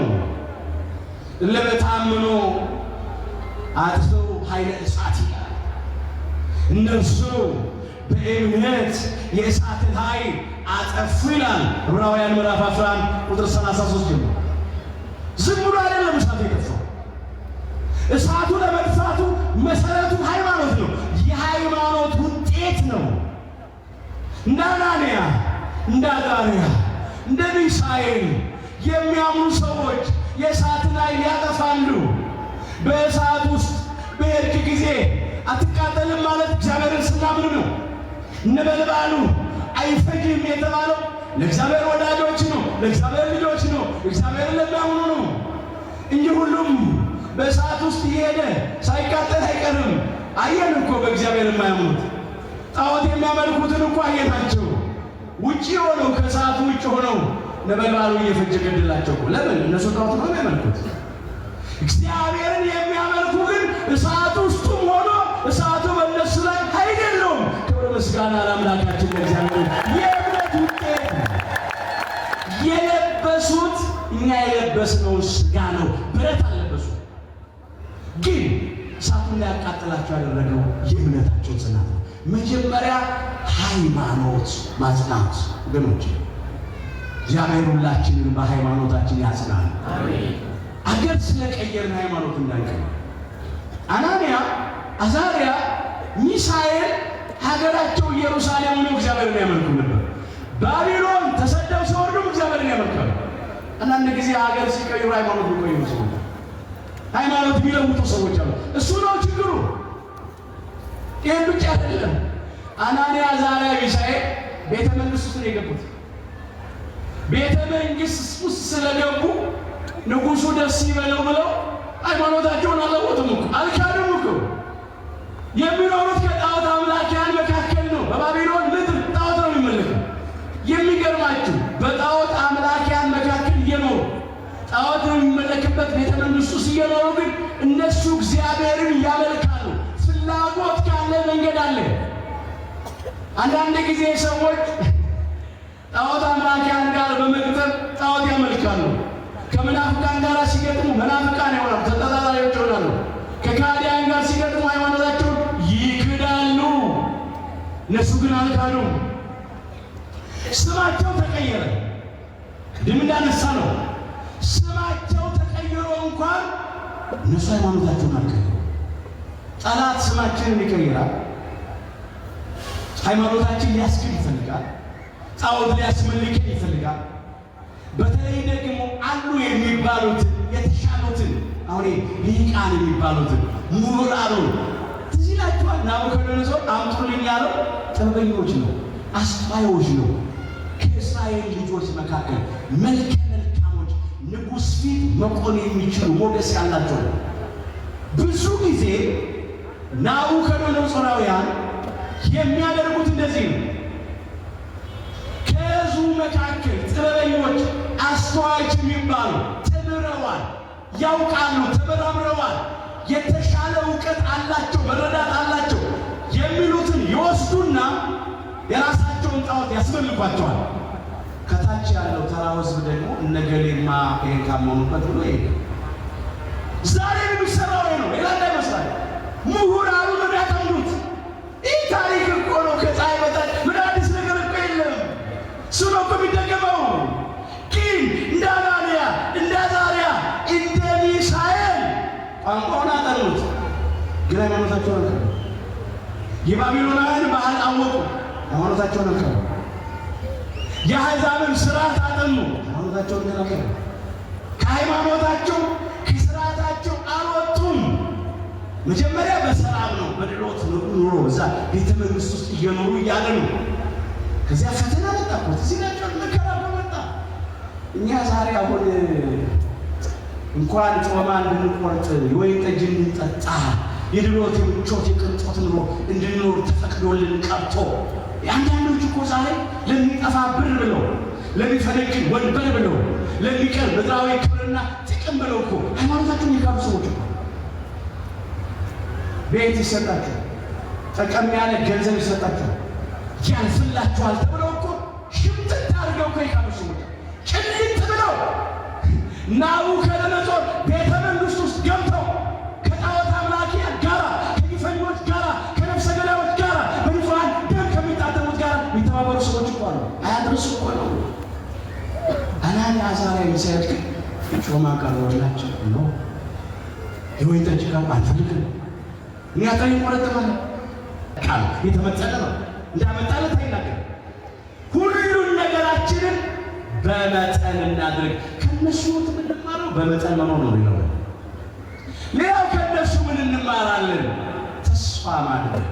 ለበታምኖ አጥተው ኃይለ እሳት ይላል። እነርሱ በእምነት የእሳትን ኃይል አጠፉ ይላል ዕብራውያን ምዕራፍ 11 ቁጥር 33 ጀምሮ። ዝም ብሎ አይደለም እሳቱ የጠፋው። እሳቱ ለመጥፋቱ መሰረቱ ሃይማኖት ነው። የሃይማኖት ውጤት ነው። እንደ አናንያ፣ እንደ አዛርያ፣ እንደ ሚሳኤል የሚያምኑ ሰዎች የእሳትን ኃይል ያጠፋሉ። በእሳት ውስጥ በሄድክ ጊዜ አትቃጠልም ማለት እግዚአብሔርን ስናምን ነው። ነበልባሉ አይፈጅም የተባለው ለእግዚአብሔር ወዳጆች ነው፣ ለእግዚአብሔር ልጆች ነው፣ እግዚአብሔርን ለሚያምኑ ነው እንጂ ሁሉም በእሳት ውስጥ እየሄደ ሳይቃጠል አይቀርም። አየን እኮ በእግዚአብሔር የማያምኑት ጣዖት የሚያመልኩትን እኮ አየናቸው። ውጪ ሆነው ከእሳቱ ውጭ ሆነው ነበልባሉ እየፈጀ ገድላቸው። ለምን? እነሱ ጣዖት ነው የሚያመልኩት። እግዚአብሔርን የሚያመልኩ ግን እሳት ውስጡም ሆኖ እሳቱ በእነሱ ላይ አይደለም። ክብር ምስጋና ለአምላካችን ለእግዚአብሔር። የእምነት ውጤት የለበሱት እኛ የለበስነው ሥጋ ነው። ብረት አልለበሱ፣ ግን እሳቱን ሊያቃጥላቸው ያደረገው የእምነታቸው ጽናት ነው። መጀመሪያ ሃይማኖት ማጽናት። ወገኖች እግዚአብሔር ሁላችንን በሃይማኖታችን ያጽናል። አገር ስለቀየርን ሃይማኖት እንዳይቀር። አናንያ፣ አዛርያ፣ ሚሳኤል ሀገራቸው ኢየሩሳሌም ነው እግዚአብሔርን ያመልኩ ነበር። ባቢሎን ተሰደው ሲወርዱም እግዚአብሔርን ያመልካሉ። አንዳንድ ጊዜ ሀገር ሲቀይሩ ሃይማኖት ሊቀይሩ ሰዎች፣ ሃይማኖት የሚለውጡ ሰዎች አሉ። እሱ ነው ችግሩ። ይህን ብቻ አይደለም። አናንያ፣ አዛርያ፣ ሚሳኤል ቤተ መንግስት ውስጥ ነው የገቡት። ቤተ መንግስት ውስጥ ስለገቡ ንጉሱ ደስ ይበለው ብለው ሃይማኖታቸውን አልለወጡም እኮ፣ አልካዱም እኮ። የሚኖሩት ከጣዖት አምላኪያን መካከል ነው። በባቢሎን ምድር ጣዖት ነው የሚመለከው። የሚገርማችሁ በጣዖት አምላኪያን መካከል እየኖሩ ጣዖት ነው የሚመለክበት ቤተ መንግስት ውስጥ እየኖሩ ግን እነሱ እግዚአብሔርን ያመልካሉ። ፍላጎት ካለ መንገድ አለ። አንዳንድ ጊዜ ሰዎች ጣዖት አምላኪያን ጋር በመግጠም ጣዖት ያመልካሉ። ከመናፍቃን ጋር ሲገጥሙ መናፍቃን ይሆናሉ፣ ተጠራጣሪዎች ይሆናሉ። ከካህዲያን ጋር ሲገጥሙ ሃይማኖታቸውን ይክዳሉ። እነሱ ግን አልካዱም። ስማቸው ተቀየረ። ድም እንዳነሳ ነው። ስማቸው ተቀይሮ እንኳን እነሱ ሃይማኖታቸውን አልቀየሩ። ጠላት ስማችንን ይቀይራል። ሃይማኖታችን ሊያስክድ ይፈልጋል። ጣዖት ሊያስመልክን ይፈልጋል። በተለይ ደግሞ አሉ የሚባሉትን የተሻሉትን አሁን ሊቃን የሚባሉትን ምሁራኑን ትዝ ይላችኋል። ናቡከደነፆር አምጡልኝ ያለው ጥበበኞች ነው፣ አስተዋዮች ነው። ከእስራኤል ልጆች መካከል መልከ መልካሞች፣ ንጉሥ ፊት መቆም የሚችሉ ሞገስ ያላቸው። ብዙ ጊዜ ናቡከደነፆራውያን የሚያደርጉት እንደዚህ ነው። ከሕዝቡ መካከል ጥበበኞች፣ አስተዋዮች የሚባሉ ተምረዋል፣ ያውቃሉ፣ ተመራምረዋል፣ የተሻለ እውቀት አላቸው፣ መረዳት አላቸው የሚሉትን ይወስዱና የራሳቸውን ጣዖት ያስመልኳቸዋል። ከታች ያለው ተራ ሕዝብ ደግሞ እነገሌማ ይሄን ካመኑበት ብሎ ይሄ ዛሬ የሚሰራው ነው። ሌላ እንዳይመስላል። ምሁራኑ ነው ያጠኑት። ይህ ታሪክ እኮ ነው ሃይማኖታቸውን አልቀበሉ። የባቢሎናውያን ባህል አወቁ፣ ሃይማኖታቸውን አልቀበሉ። የአሕዛብን ስርዓት አጠኑ፣ ሃይማኖታቸውን ግን አልቀበሉ። ከሃይማኖታቸው ከስርዓታቸው አልወጡም። መጀመሪያ በሰላም ነው፣ በድሎት ኑሮ እዛ ቤተ መንግስት ውስጥ እየኖሩ እያለ ነው። ከዚያ ፈተና መጣበት፣ እዚህ ናቸው መከራ መጣ። እኛ ዛሬ አሁን እንኳን ጮማ እንድንቆርጥ የወይን ጠጅ እንድንጠጣ የድሎት የምቾት የቅንጦት ኑሮ እንድንኖር ተፈቅዶልን ቀርቶ አንዳንዶች እኮ ዛሬ ለሚጠፋ ብር ብለው ለሚፈነግል ወንበር ብለው ለሚቀር ምድራዊ ክብርና ጥቅም ብለው እኮ ሃይማኖታቸውን የካዱ ሰዎች እኮ ቤት ይሰጣቸው፣ ጠቀም ያለ ገንዘብ ይሰጣቸው፣ ያልፍላችኋል ተብለው እኮ ሽምጥጥ አድርገው እኮ የካዱ ሰዎች ጭልጥ ብለው ናቡከደነጾር ቤተ መንግስት ውስጥ ገብተው ከጣዖት አምላኪያን ጋራ ከግፈኞች ጋራ ከነፍሰ ገዳዮች ጋራ በንጹሐን ደም ከሚታጠቡት ጋራ የሚተባበሩ ሰዎች እኮ አሉ። አያድርሱ እኮ ነው። አናንያ አዛርያ ሚሳኤል ግን ጮማ ቀርቦች ናቸው ነው የወይን ጠጅ ጋር አንፈልግም እኛ ጠኝ ቆረጥማለ ቃል የተመጠነ ነው እንዳመጣለት አይናገር። ሁሉን ነገራችንን በመጠን እናድርግ። ከነሱ የምንማረው በመጠን መኖር ነው ይላል። ሌላው ከነሱ ምን እንማራለን? ተስፋ ማድረግ።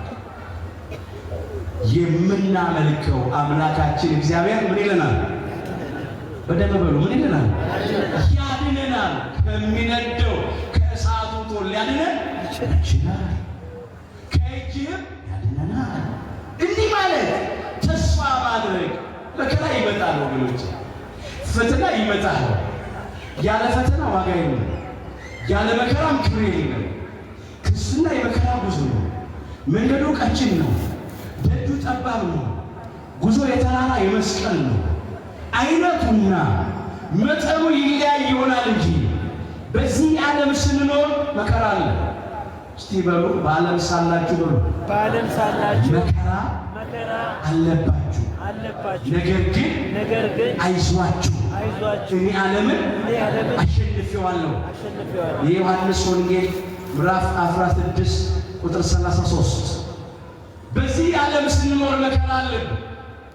የምናመልከው አምላካችን እግዚአብሔር ምን ይለናል? በደንብ በሉ። ምን ይለናል? ያድነናል። ከሚነደው ከእሳቱ ቶል ሊያድነን ይችላል። ከእጅህም ያድነናል። እንዲህ ማለት ተስፋ ማድረግ። መከራ ይመጣል ወገኖች፣ ፈተና ይመጣል። ያለ ፈተና ዋጋ የለም፣ ያለ መከራም ክብር የለም። ክርስትና የመከራ ጉዞ ነው። መንገዱ ቀጭን ነው፣ ደጁ ጠባብ ነው። ጉዞ የተራራ የመስቀል ነው። አይነቱና መጠኑ ይለያይ ይሆናል እንጂ በዚህ ዓለም ስንኖር መከራ አለ። እስቲ በሉ በዓለም ሳላችሁ በሉ በዓለም ሳላችሁ መከራ አለባችሁ። ነገር ግን አይዟችሁ እኔ ዓለምን አሸንፌዋለሁ። የዮሐንስ ወንጌል ምዕራፍ 16 ቁጥር 33። በዚህ ዓለም ስንኖር መከራ አለብን።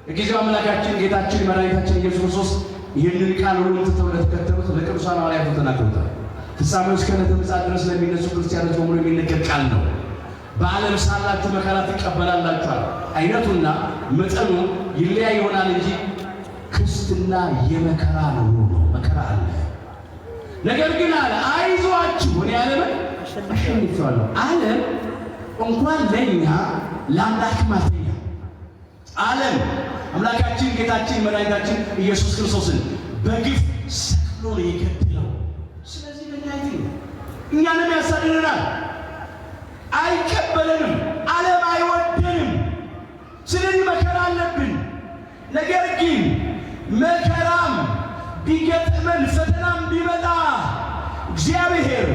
የጊዜው አምላካችን ጌታችን መድኃኒታችን ኢየሱስ ክርስቶስ ይህንን ቃል ሁሉ ትተው ለተከተሉት ለቅዱሳን ሐዋርያት ተናግረውታል። ፍጻሜው እስከ ዕለተ ምጽአት ድረስ ለሚነሱ ክርስቲያኖች በሙሉ የሚነገር ቃል ነው። በዓለም ሳላችሁ መከራ ትቀበላላችኋል። አይነቱና መጠኑ ይለያይ ይሆናል እንጂ ክርስትና የመከራ ነው። መከራ አለ። ነገር ግን አለ አይዟችሁ እኔ ዓለምን አሸንፌዋለሁ። ዓለም እንኳን ለእኛ ለአምላክ ማተኛ ዓለም አምላካችን ጌታችን መድኃኒታችን ኢየሱስ ክርስቶስን በግፍ ሰቅሎ ነው የገደለው። ስለዚህ ለእኛ እኛንም ያሳድደናል፣ አይቀበለንም። ዓለም አይወደንም። ስለዚህ መከራ አለብን። ነገር ግን መከራም ቢገጥመን ፈተናም ቢመጣ እግዚአብሔር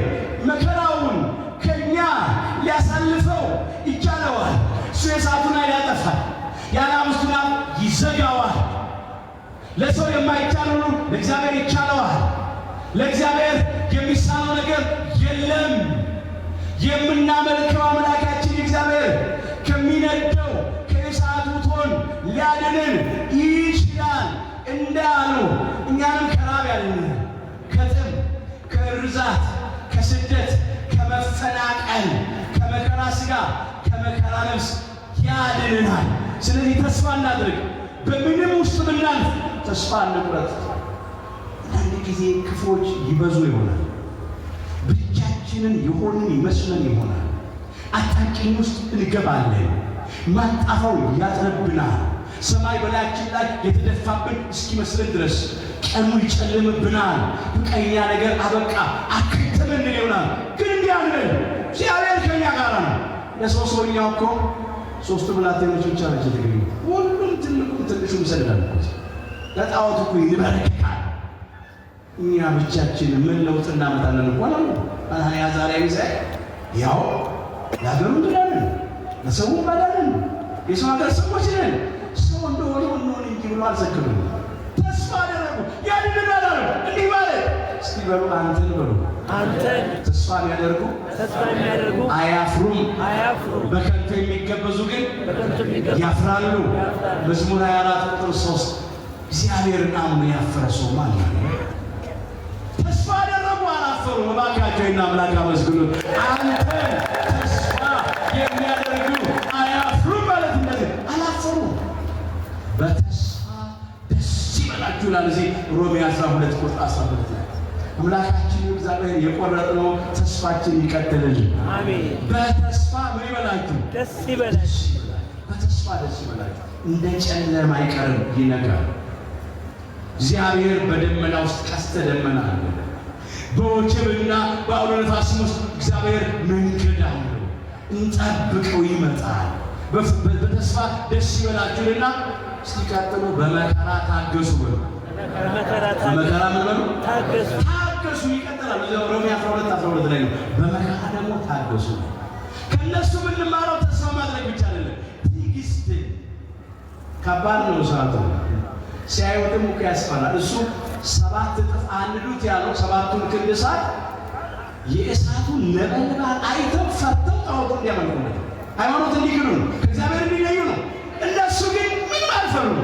መከራውን ከኛ ሊያሳልፈው ይቻለዋል። እሱ የእሳቱን ኃይል ያጠፋል፣ የአናብስቱን አፍ ይዘጋዋል። ለሰው የማይቻል ሁሉ ለእግዚአብሔር ይቻለዋል። ለእግዚአብሔር የሚሳነው ነገር የለም። የምናመልከው አምላካችን እግዚአብሔር ከሚነደው ከእሳቱ እቶን ሊያድነን ይችላል እንዳሉ እኛንም ከራብ ያድነናል፣ ከጥም፣ ከርዛት፣ ከስደት፣ ከመፈናቀል፣ ከመከራ ሥጋ፣ ከመከራ ነፍስ ያድነናል። ስለዚህ ተስፋ እናድርግ። በምንም ውስጥ ብናልፍ ተስፋ እንቁረጥ። አንዳንድ ጊዜ ክፉዎች ይበዙ ይሆናል። ብቻችንን የሆንን ይመስለን ይሆናል። አጣብቂኝ ውስጥ እንገባለን። ማጣፋው ያጥረብናል። ሰማይ በላያችን ላይ የተደፋብን እስኪመስለን ድረስ ቀኑ ይጨልምብናል። በቀኛ ነገር አበቃ አከተመን ይሆናል። ግን እንዲህ አንበል፣ እግዚአብሔር ከኛ ጋር ነው። ለሰው ሰውኛው እኮ ሶስቱ ብላቴኖች ብቻ ናቸው የተገኙት። ሁሉም ትልቁም ትንሹም ይሰግዳል። ለጣዖት እኮ ይበረከካል። እኛ ብቻችን ምን ለውጥ እናመጣለን? እንኳን አሁን አናንያ አዛርያ ሚሳኤል ያው ለሀገሩ እንድናለን፣ ለሰው ባዳለን፣ የሰው ሀገር ሰዎች ነን። ሰው እንደሆነ እንሆን እንጂ ብሎ አልዘክሩም። ተስፋ አደረጉ። ያድነናል አሉ። እንዲህ ማለት እስቲ በሉ አንተን በሉ አንተን ተስፋ የሚያደርጉ አያፍሩም። በከንቱ የሚገበዙ ግን ያፍራሉ። መዝሙር 24 ቁጥር 3 እግዚአብሔርን አምኖ ያፈረ ሰው ማን ነው? ተስፋ ያደረጉ አላፈሩም። እባካችሁ እና አምላክ አመስግኑት። አንተን ተስፋ የሚያደርጉ አያፍሩም ማለት እንደዚህ አላፈሩም። በተስፋ ደስ ይበላችሁ ይላል እዚህ ሮሜ 12 ቁጥር 12 ላይ። አምላካችን እግዚአብሔር የቆረጥነው ተስፋችን ይቀጥልልን። አሜን። በተስፋ ምን ይበላችሁ? ደስ ይበላችሁ። በተስፋ ደስ ይበላችሁ። እንደ ጨለማ አይቀርም፣ ይነጋል። እግዚአብሔር በደመና ውስጥ ቀስተ ደመና አለ። በወጀብና በአውሎ ነፋስም ውስጥ እግዚአብሔር መንገድ አለው። እንጠብቀው፣ ይመጣል። በተስፋ ደስ ይበላችሁና ሲቀጥሉ በመከራ ታገሱ በሉ። በመከራ ምን በሉ? ታገሱ። ይቀጥላል። ሮሜ 12 ላይ ነው። በመከራ ደግሞ ታገሱ። ከነሱ የምንማረው ተስፋ ማድረግ ብቻ አይደለም፣ ትዕግስት። ከባድ ነው ሰዓቱ። ሲያዩትም እኮ ያስፈራል። እሱ 7 እጥፍ አንዱት ያለው 7ቱን ክንድ እሳት የእሳቱን ነበልባል አይተው ፈርተው ጣዖቱን እንዲያመልኩ ነው። ሃይማኖት እንዲክዱ ነው፣ ከእግዚአብሔር እንዲለዩ ነው። እነሱ ግን ምንም አልፈሩም።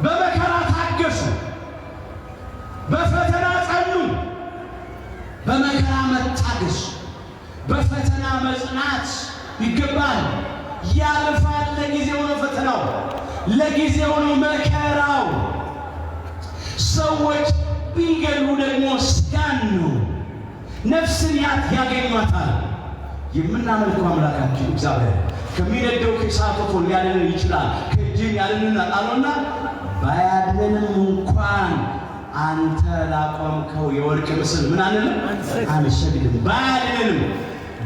በመከራ ታገሱ፣ በፈተና ጸኑ። በመከራ መታገስ፣ በፈተና መጽናት ይገባል። ያልፋል። ለጊዜው ነው ፈተናው፣ ለጊዜው ነው መከራው። ሰዎች ቢገሉ ደግሞ ስጋን ነው፣ ነፍስን ያገኟታል። የምናመልከው አምላካችን እግዚአብሔር ከሚነደው ከእሳቱ ቶል ሊያድነን ይችላል። ከእጅን ያድነን አጣሎና ባያድነንም እንኳን አንተ ላቆምከው የወርቅ ምስል ምን አንልም አንሰግድም። ባያድነንም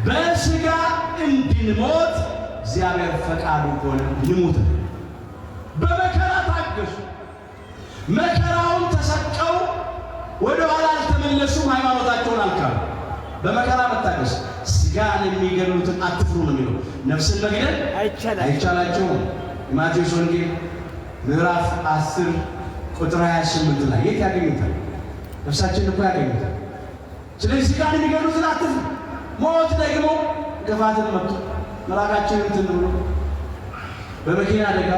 በስጋ እንድንሞት እግዚአብሔር ፈቃዱ ሆነ እንሙት። በመከራ ታገሱ። መከራውን ተሰቀው ወደ ኋላ አልተመለሱም። ሃይማኖታቸውን አልካዱ። በመከራ መታገስ። ስጋን የሚገድሉትን አትፍሩ ነው የሚለው። ነፍስን መግደል አይቻላቸውም። ማቴዎስ ወንጌል ምዕራፍ 10 ቁጥር 28 ላይ የት ያገኙታል? ነፍሳችንን እኮ ያገኙታል። ስለዚህ ስጋን የሚገድሉትን አትፍሩ። ሞት ደግሞ ገፋትን መጥቶ መራቃችንን እንትን ብሎ በመኪና አደጋ፣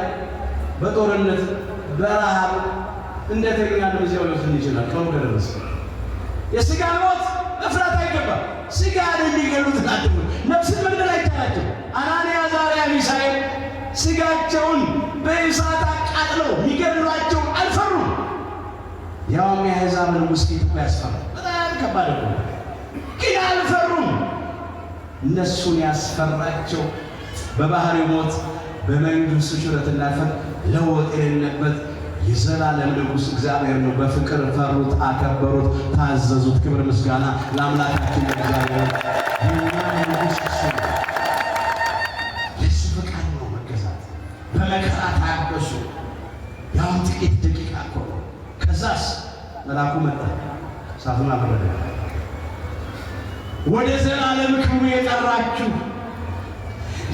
በጦርነት፣ በረሃብ እንደተኛ ለዚያው ሊወስድ ይችላል። ቀኑ ከደረሰ የስጋን ሞት መፍራት አይገባም። ስጋን የሚገድሉትን አትፍሩ። ነፍስን መግደል አይቻላቸው። አናንያ፣ አዛርያ፣ ሚሳኤል ስጋቸውን በእሳት አቃጥለው የሚገድሏቸው አልፈሩም። ያውም የአሕዛብ ንጉሥ ፊት እኮ ያስፈራል። በጣም ከባድ ነው፣ ግን አልፈሩም። እነሱን ያስፈራቸው በባህሪው ሞት በመንግሥቱ ሽረትና ፍርድ ለውጥ የሌለበት የዘላለም ንጉሥ እግዚአብሔር ነው። በፍቅር ፈሩት፣ አከበሩት፣ ታዘዙት። ክብር ምስጋና ለአምላካችን ለእግዚአብሔር። የእኛ ንጉሥ እሱ ነው። የእሱ ፈቃድ ነው መገዛት። በመከራ ታገሱ። ያው ጥቂት ደቂቃ እኮ ነው። ከዛስ መልአኩ መጣ፣ እሳቱን አበረደ። ወደ ዘላለም ክብሩ የጠራችሁ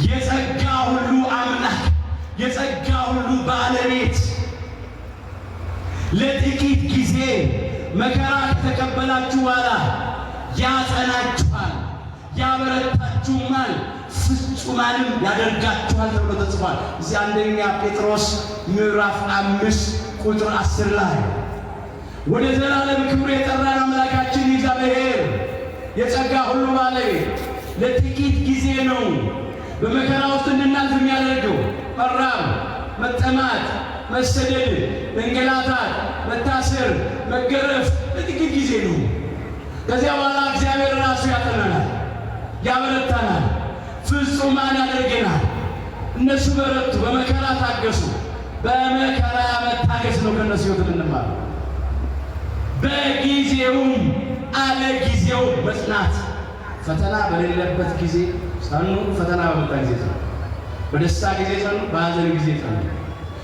የጸጋ ሁሉ አምላክ፣ የጸጋ ሁሉ ባለቤት ለጥቂት ጊዜ መከራ ከተቀበላችሁ በኋላ ያጸናችኋል፣ ያበረታችሁማል፣ ፍጹማንም ያደርጋችኋል ተብሎ ተጽፏል። እዚህ አንደኛ ጴጥሮስ ምዕራፍ 5 ቁጥር 10 ላይ ወደ ዘላለም ክብሩ የጠራን አምላካችን እግዚአብሔር የጸጋ ሁሉ ባለቤት ለጥቂት ጊዜ ነው በመከራ ውስጥ እንድናልፍ የሚያደርገው። መራብ፣ መጠማት፣ መሰደድ፣ መንገላታት፣ መታሰር፣ መገረፍ ለጥቂት ጊዜ ነው። ከዚያ በኋላ እግዚአብሔር ራሱ ያጠናናል፣ ያበረታናል፣ ፍጹማን ያደርገናል። እነሱ በረቱ፣ በመከራ ታገሱ። በመከራ መታገስ ነው ከነሱ ሕይወት እንማር። በጊዜውም አለ ጊዜው መጽናት። ፈተና በሌለበት ጊዜ ጸኑ፣ ፈተና በመጣ ጊዜ ጸኑ። በደስታ ጊዜ ጸኑ፣ በሐዘን ጊዜ ጸኑ።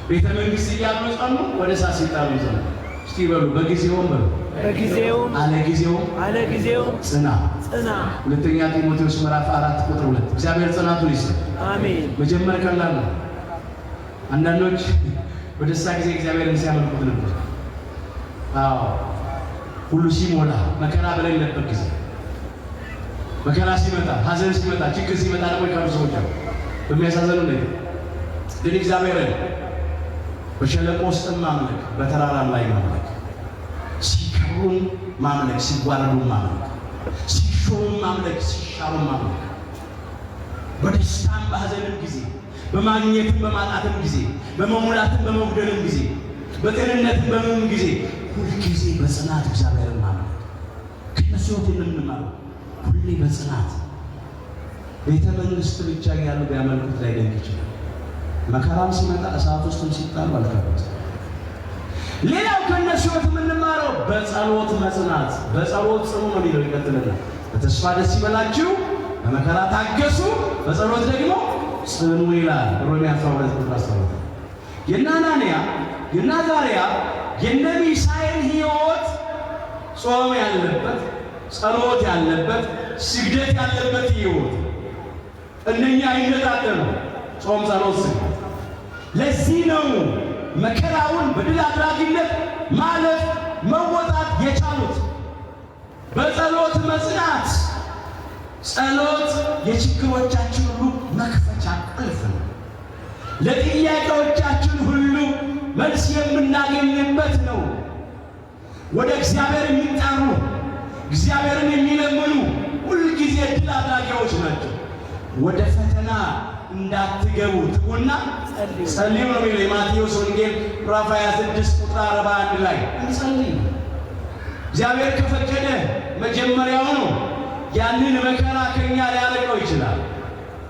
ቤተ መንግሥት እያሉ ጸኑ፣ ወደ እሳት ሲጣሉ ጸኑ። እስቲ በሉ በጊዜውም በሉ በጊዜውም አለ ጊዜውም ጽና። ሁለተኛ ጢሞቴዎስ ምዕራፍ 4 ቁጥር 2 እግዚአብሔር ጽናቱን ይስጥ። አሜን። መጀመር ቀላል ነው። አንዳንዶች በደስታ ጊዜ እግዚአብሔርን ሲያመልኩት ነበር። አዎ ሁሉ ሲሞላ መከራ በሌለበት ጊዜ መከራ ሲመጣ ሐዘን ሲመጣ ችግር ሲመጣ ደግሞ ይካሉ ሰዎች አሉ። በሚያሳዝን ሁኔታ ግን እግዚአብሔርን በሸለቆ ውስጥ ማምለክ፣ በተራራም ላይ ማምለክ፣ ሲከብሩን ማምለክ፣ ሲጓረዱ ማምለክ፣ ሲሾሙ ማምለክ፣ ሲሻሩ ማምለክ፣ በደስታም በሐዘንም ጊዜ በማግኘትም በማጣትም ጊዜ በመሙላትም በመጉደልም ጊዜ በጤንነትም በምንም ጊዜ ሁልጊዜ በጽናት እግዚአብሔርን ማምለክ ከነሱ የምንማረው ሁሌ በጽናት ቤተ መንግስት ብቻ ያሉ ቢያመልኩት ላይ ደንቅ ይችላል። መከራም ሲመጣ እሳት ውስጥም ሲጣሉ አልከበት። ሌላው ከነሱ የምንማረው በጸሎት መጽናት፣ በጸሎት ጽኑ ነው የሚለው ይቀጥልና በተስፋ ደስ ይበላችሁ፣ በመከራ ታገሱ፣ በጸሎት ደግሞ ጽኑ ይላል ሮሜ 12:12። የናናንያ የናዛሪያ የነሚሳኤል ሕይወት ጾም ያለበት ጸሎት ያለበት ስግደት ያለበት ሕይወት እነኛ አይነጣጠሉ። ጾም ጸሎት ስግደት። ለዚህ ነው መከራውን በድል አድራጊነት ማለፍ መወጣት የቻሉት። በጸሎት መጽናት። ጸሎት የችግሮቻችን ሁሉ መክፈቻ ቁልፍ ነው። ለጥያቄዎቻችን ሁሉ መልስ የምናገኝበት ነው። ወደ እግዚአብሔር የሚጣሩ እግዚአብሔርን የሚለምኑ ሁልጊዜ ድል አድራጊዎች ናቸው። ወደ ፈተና እንዳትገቡ ትጉና ጸልዩ ነው የሚለው የማቴዎስ ወንጌል ምዕራፍ 26:41 ላይ እንጸልይ። እግዚአብሔር ከፈቀደ መጀመሪያው ነው ያንን መከራ ከኛ ሊያርቀው ይችላል።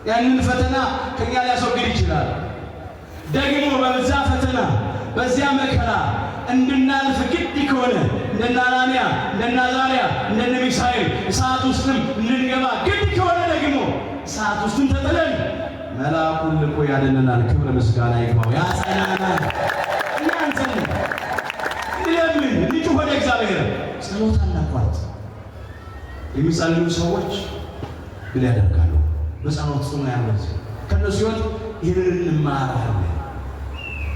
ያንን ፈተና ከኛ ሊያስወግድ ይችላል። ደግሞ በዛ ፈተና በዚያ መከራ እንድናልፍ ግድ ከሆነ እንደነ አናንያ እንደነ አዛርያ እንደነ ሚሳኤል እሳት ውስጥም እንድንገባ ግድ ከሆነ ደግሞ እሳት ውስጥም ተጥለን መልአኩን ልኮ ያድነናል። ክብር ምስጋና ይግባው። ያጸናናል። እናንተን ለምን ልጅ ወደ እግዚአብሔር ጸሎት አናቋርጥ። የሚጸልዩ ሰዎች ምን ያደርጋሉ? በጸሎት ጽኑ ያሉት ከነሱ ሕይወት ይህንን እንማራለን።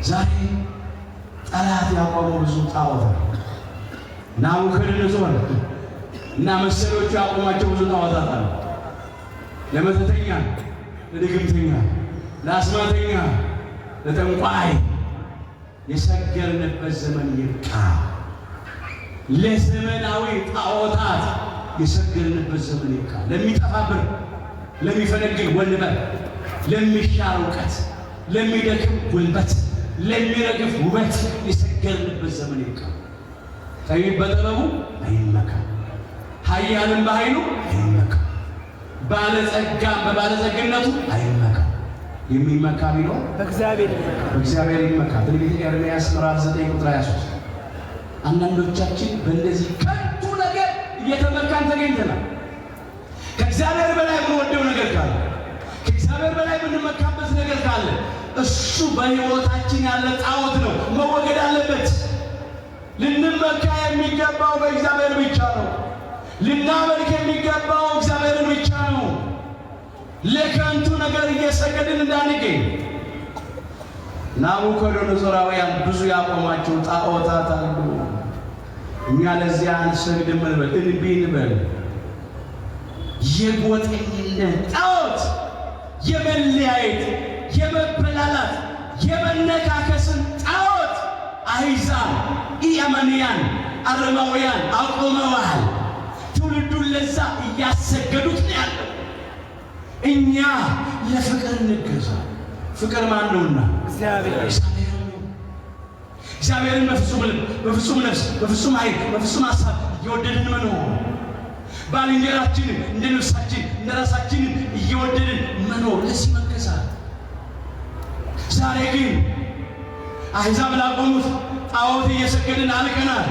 ዛሬ ጠላት ያቆመው ብዙ ጣዖት ነው። ናቡከደነጾር እና መሰሎቹ ያቆሟቸው ብዙ ጣዖታት አሉ። ለመተተኛ፣ ለድግምተኛ፣ ለአስማተኛ፣ ለጠንቋይ የሰገርንበት ዘመን ይብቃ። ለዘመናዊ ጣዖታት የሰገርንበት ዘመን ይብቃ። ለሚጠፋ ብር፣ ለሚፈነግል ወንበር፣ ለሚሻር እውቀት፣ ለሚደክም ጉልበት፣ ለሚረግፍ ውበት የሰገርንበት ዘመን ይብቃ። ጠቢብ በጥበቡ አይመካ፣ ኃያልም በኃይሉ አይመካ፣ ባለጸጋም በባለጸግነቱ አይመካ። የሚመካ ቢኖር በእግዚአብሔር ይመካ። ትንቢተ ኤርምያስ ምዕራፍ 9:23። አንዳንዶቻችን በእንደዚህ ከንቱ ነገር እየተመካን ተገኝተናል። ከእግዚአብሔር በላይ የምንወደው ነገር ካለ፣ ከእግዚአብሔር በላይ የምንመካበት ነገር ካለ እሱ በሕይወታችን ያለ ጣዖት ነው፣ መወገድ አለበት። ልንመካ የሚገባው በእግዚአብሔር ብቻ ነው። ልናመልክ የሚገባው እግዚአብሔርን ብቻ ነው። ለከንቱ ነገር እየሰገድን እንዳንገኝ። ናቡከደነጾራውያን ብዙ ያቆሟቸው ጣዖታት አሉ። እኛ ለዚያ አንሰግድም እንበል፣ እንቢ እንበል። የጎጠኝነት ጣዖት፣ የመለያየት፣ የመበላላት፣ የመነካከስን ጣዖት አሕዛብ ኢአማንያን አረማውያን አቆመዋል። ትውልዱን ለዛ እያሰገዱት ነው ያለው። እኛ ለፍቅር እንገዛ። ፍቅር ማን ነውና? እግዚአብሔርን በፍጹም ልብ፣ በፍጹም ነፍስ፣ በፍጹም ኃይል፣ በፍጹም ሀሳብ እየወደድን መኖር። ባልንጀራችንን እንደ ነፍሳችን እንደ ራሳችንን እየወደድን መኖር፣ ለዚህ መገዛት። ዛሬ ግን አሕዛብ ላቆሙት ጣዖት እየሰገድን አልቀናል።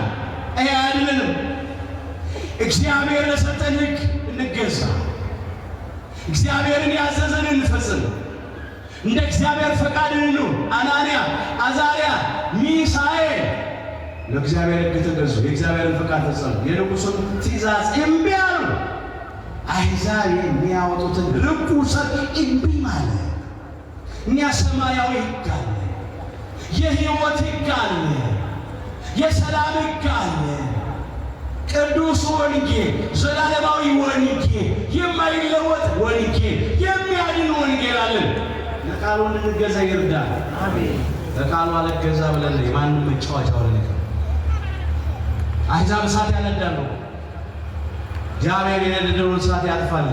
ይሄ አይደለንም። እግዚአብሔር ለሰጠን ሕግ እንገዛ። እግዚአብሔርን ያዘዘን እንፈጽም። እንደ እግዚአብሔር ፈቃድ እንኑር። አናንያ፣ አዛርያ፣ ሚሳኤል ለእግዚአብሔር ሕግ ተገዙ። የእግዚአብሔርን ፈቃድ ፈጸሙ። የንጉሡን ትእዛዝ እምቢ አሉ። አሕዛብ የሚያወጡትን ርኩሰት እምቢ ማለት። እኛ ሰማያዊ ሕግ አለ፣ የሕይወት ሕግ አለ፣ የሰላም ሕግ አለ። ቅዱስ ወንጌል፣ ዘላለማዊ ወንጌል፣ የማይለወጥ ወንጌል፣ የሚያድን ወንጌል አለን። ለቃሉ እንድንገዛ ይርዳል። አሜን። ለቃሉ አልገዛ ብለን የማንም መጫወቻ ሆነን አሕዛብ እሳት ያነዳሉ። እግዚአብሔር የነደደውን እሳት ያጥፋል።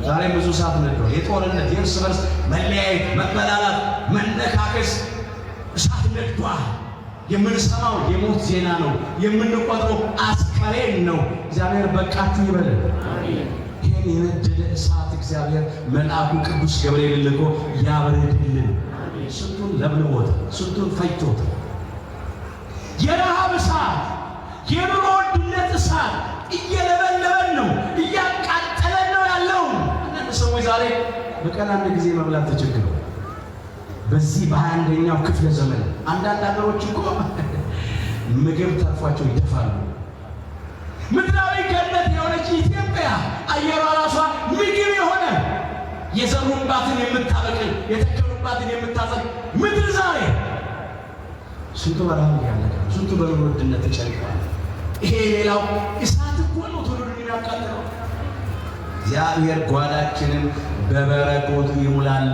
ዛሬም ብዙ እሳት ነዷል። የጦርነት፣ የእርስ በርስ መለያየት፣ መበላላት፣ መነካከስ እሳት ነዷል። የምንሰማው የሞት ዜና ነው። የምንቆጥረው አስከሬን ነው። እግዚአብሔር በቃችሁ ይበለን። ይህን የነደደ እሳት እግዚአብሔር መልአኩ ቅዱስ ገብርኤል ልኮ ያበረድልን። ስንቱን ለብልቦት፣ ስንቱን ፈጅቶት። የረሃብ እሳት፣ የኑሮ ውድነት እሳት እየለበለበን ነው፣ እያቃጠለን ነው ያለው። አንዳንድ ሰዎች ዛሬ በቀን አንድ ጊዜ መብላት ተቸግረው በዚህ በ21ኛው ክፍለ ዘመን አንዳንድ ሀገሮች እኮ ምግብ ተርፏቸው ይደፋሉ። ምድራዊ ገነት የሆነች ኢትዮጵያ አየሯ ራሷ ምግብ የሆነ የዘሩባትን የምታበቅል የተከሉባትን የምታዘግ ምድር ዛሬ ስንቱ በረሃብ ያለቀ፣ ስንቱ በኑሮ ውድነት ተጨንቋል። ይሄ ሌላው እሳት እኮ ነው ትውልዱን የሚያቃጥለው። እግዚአብሔር ጓዳችንን በበረከቱ ይሙላል።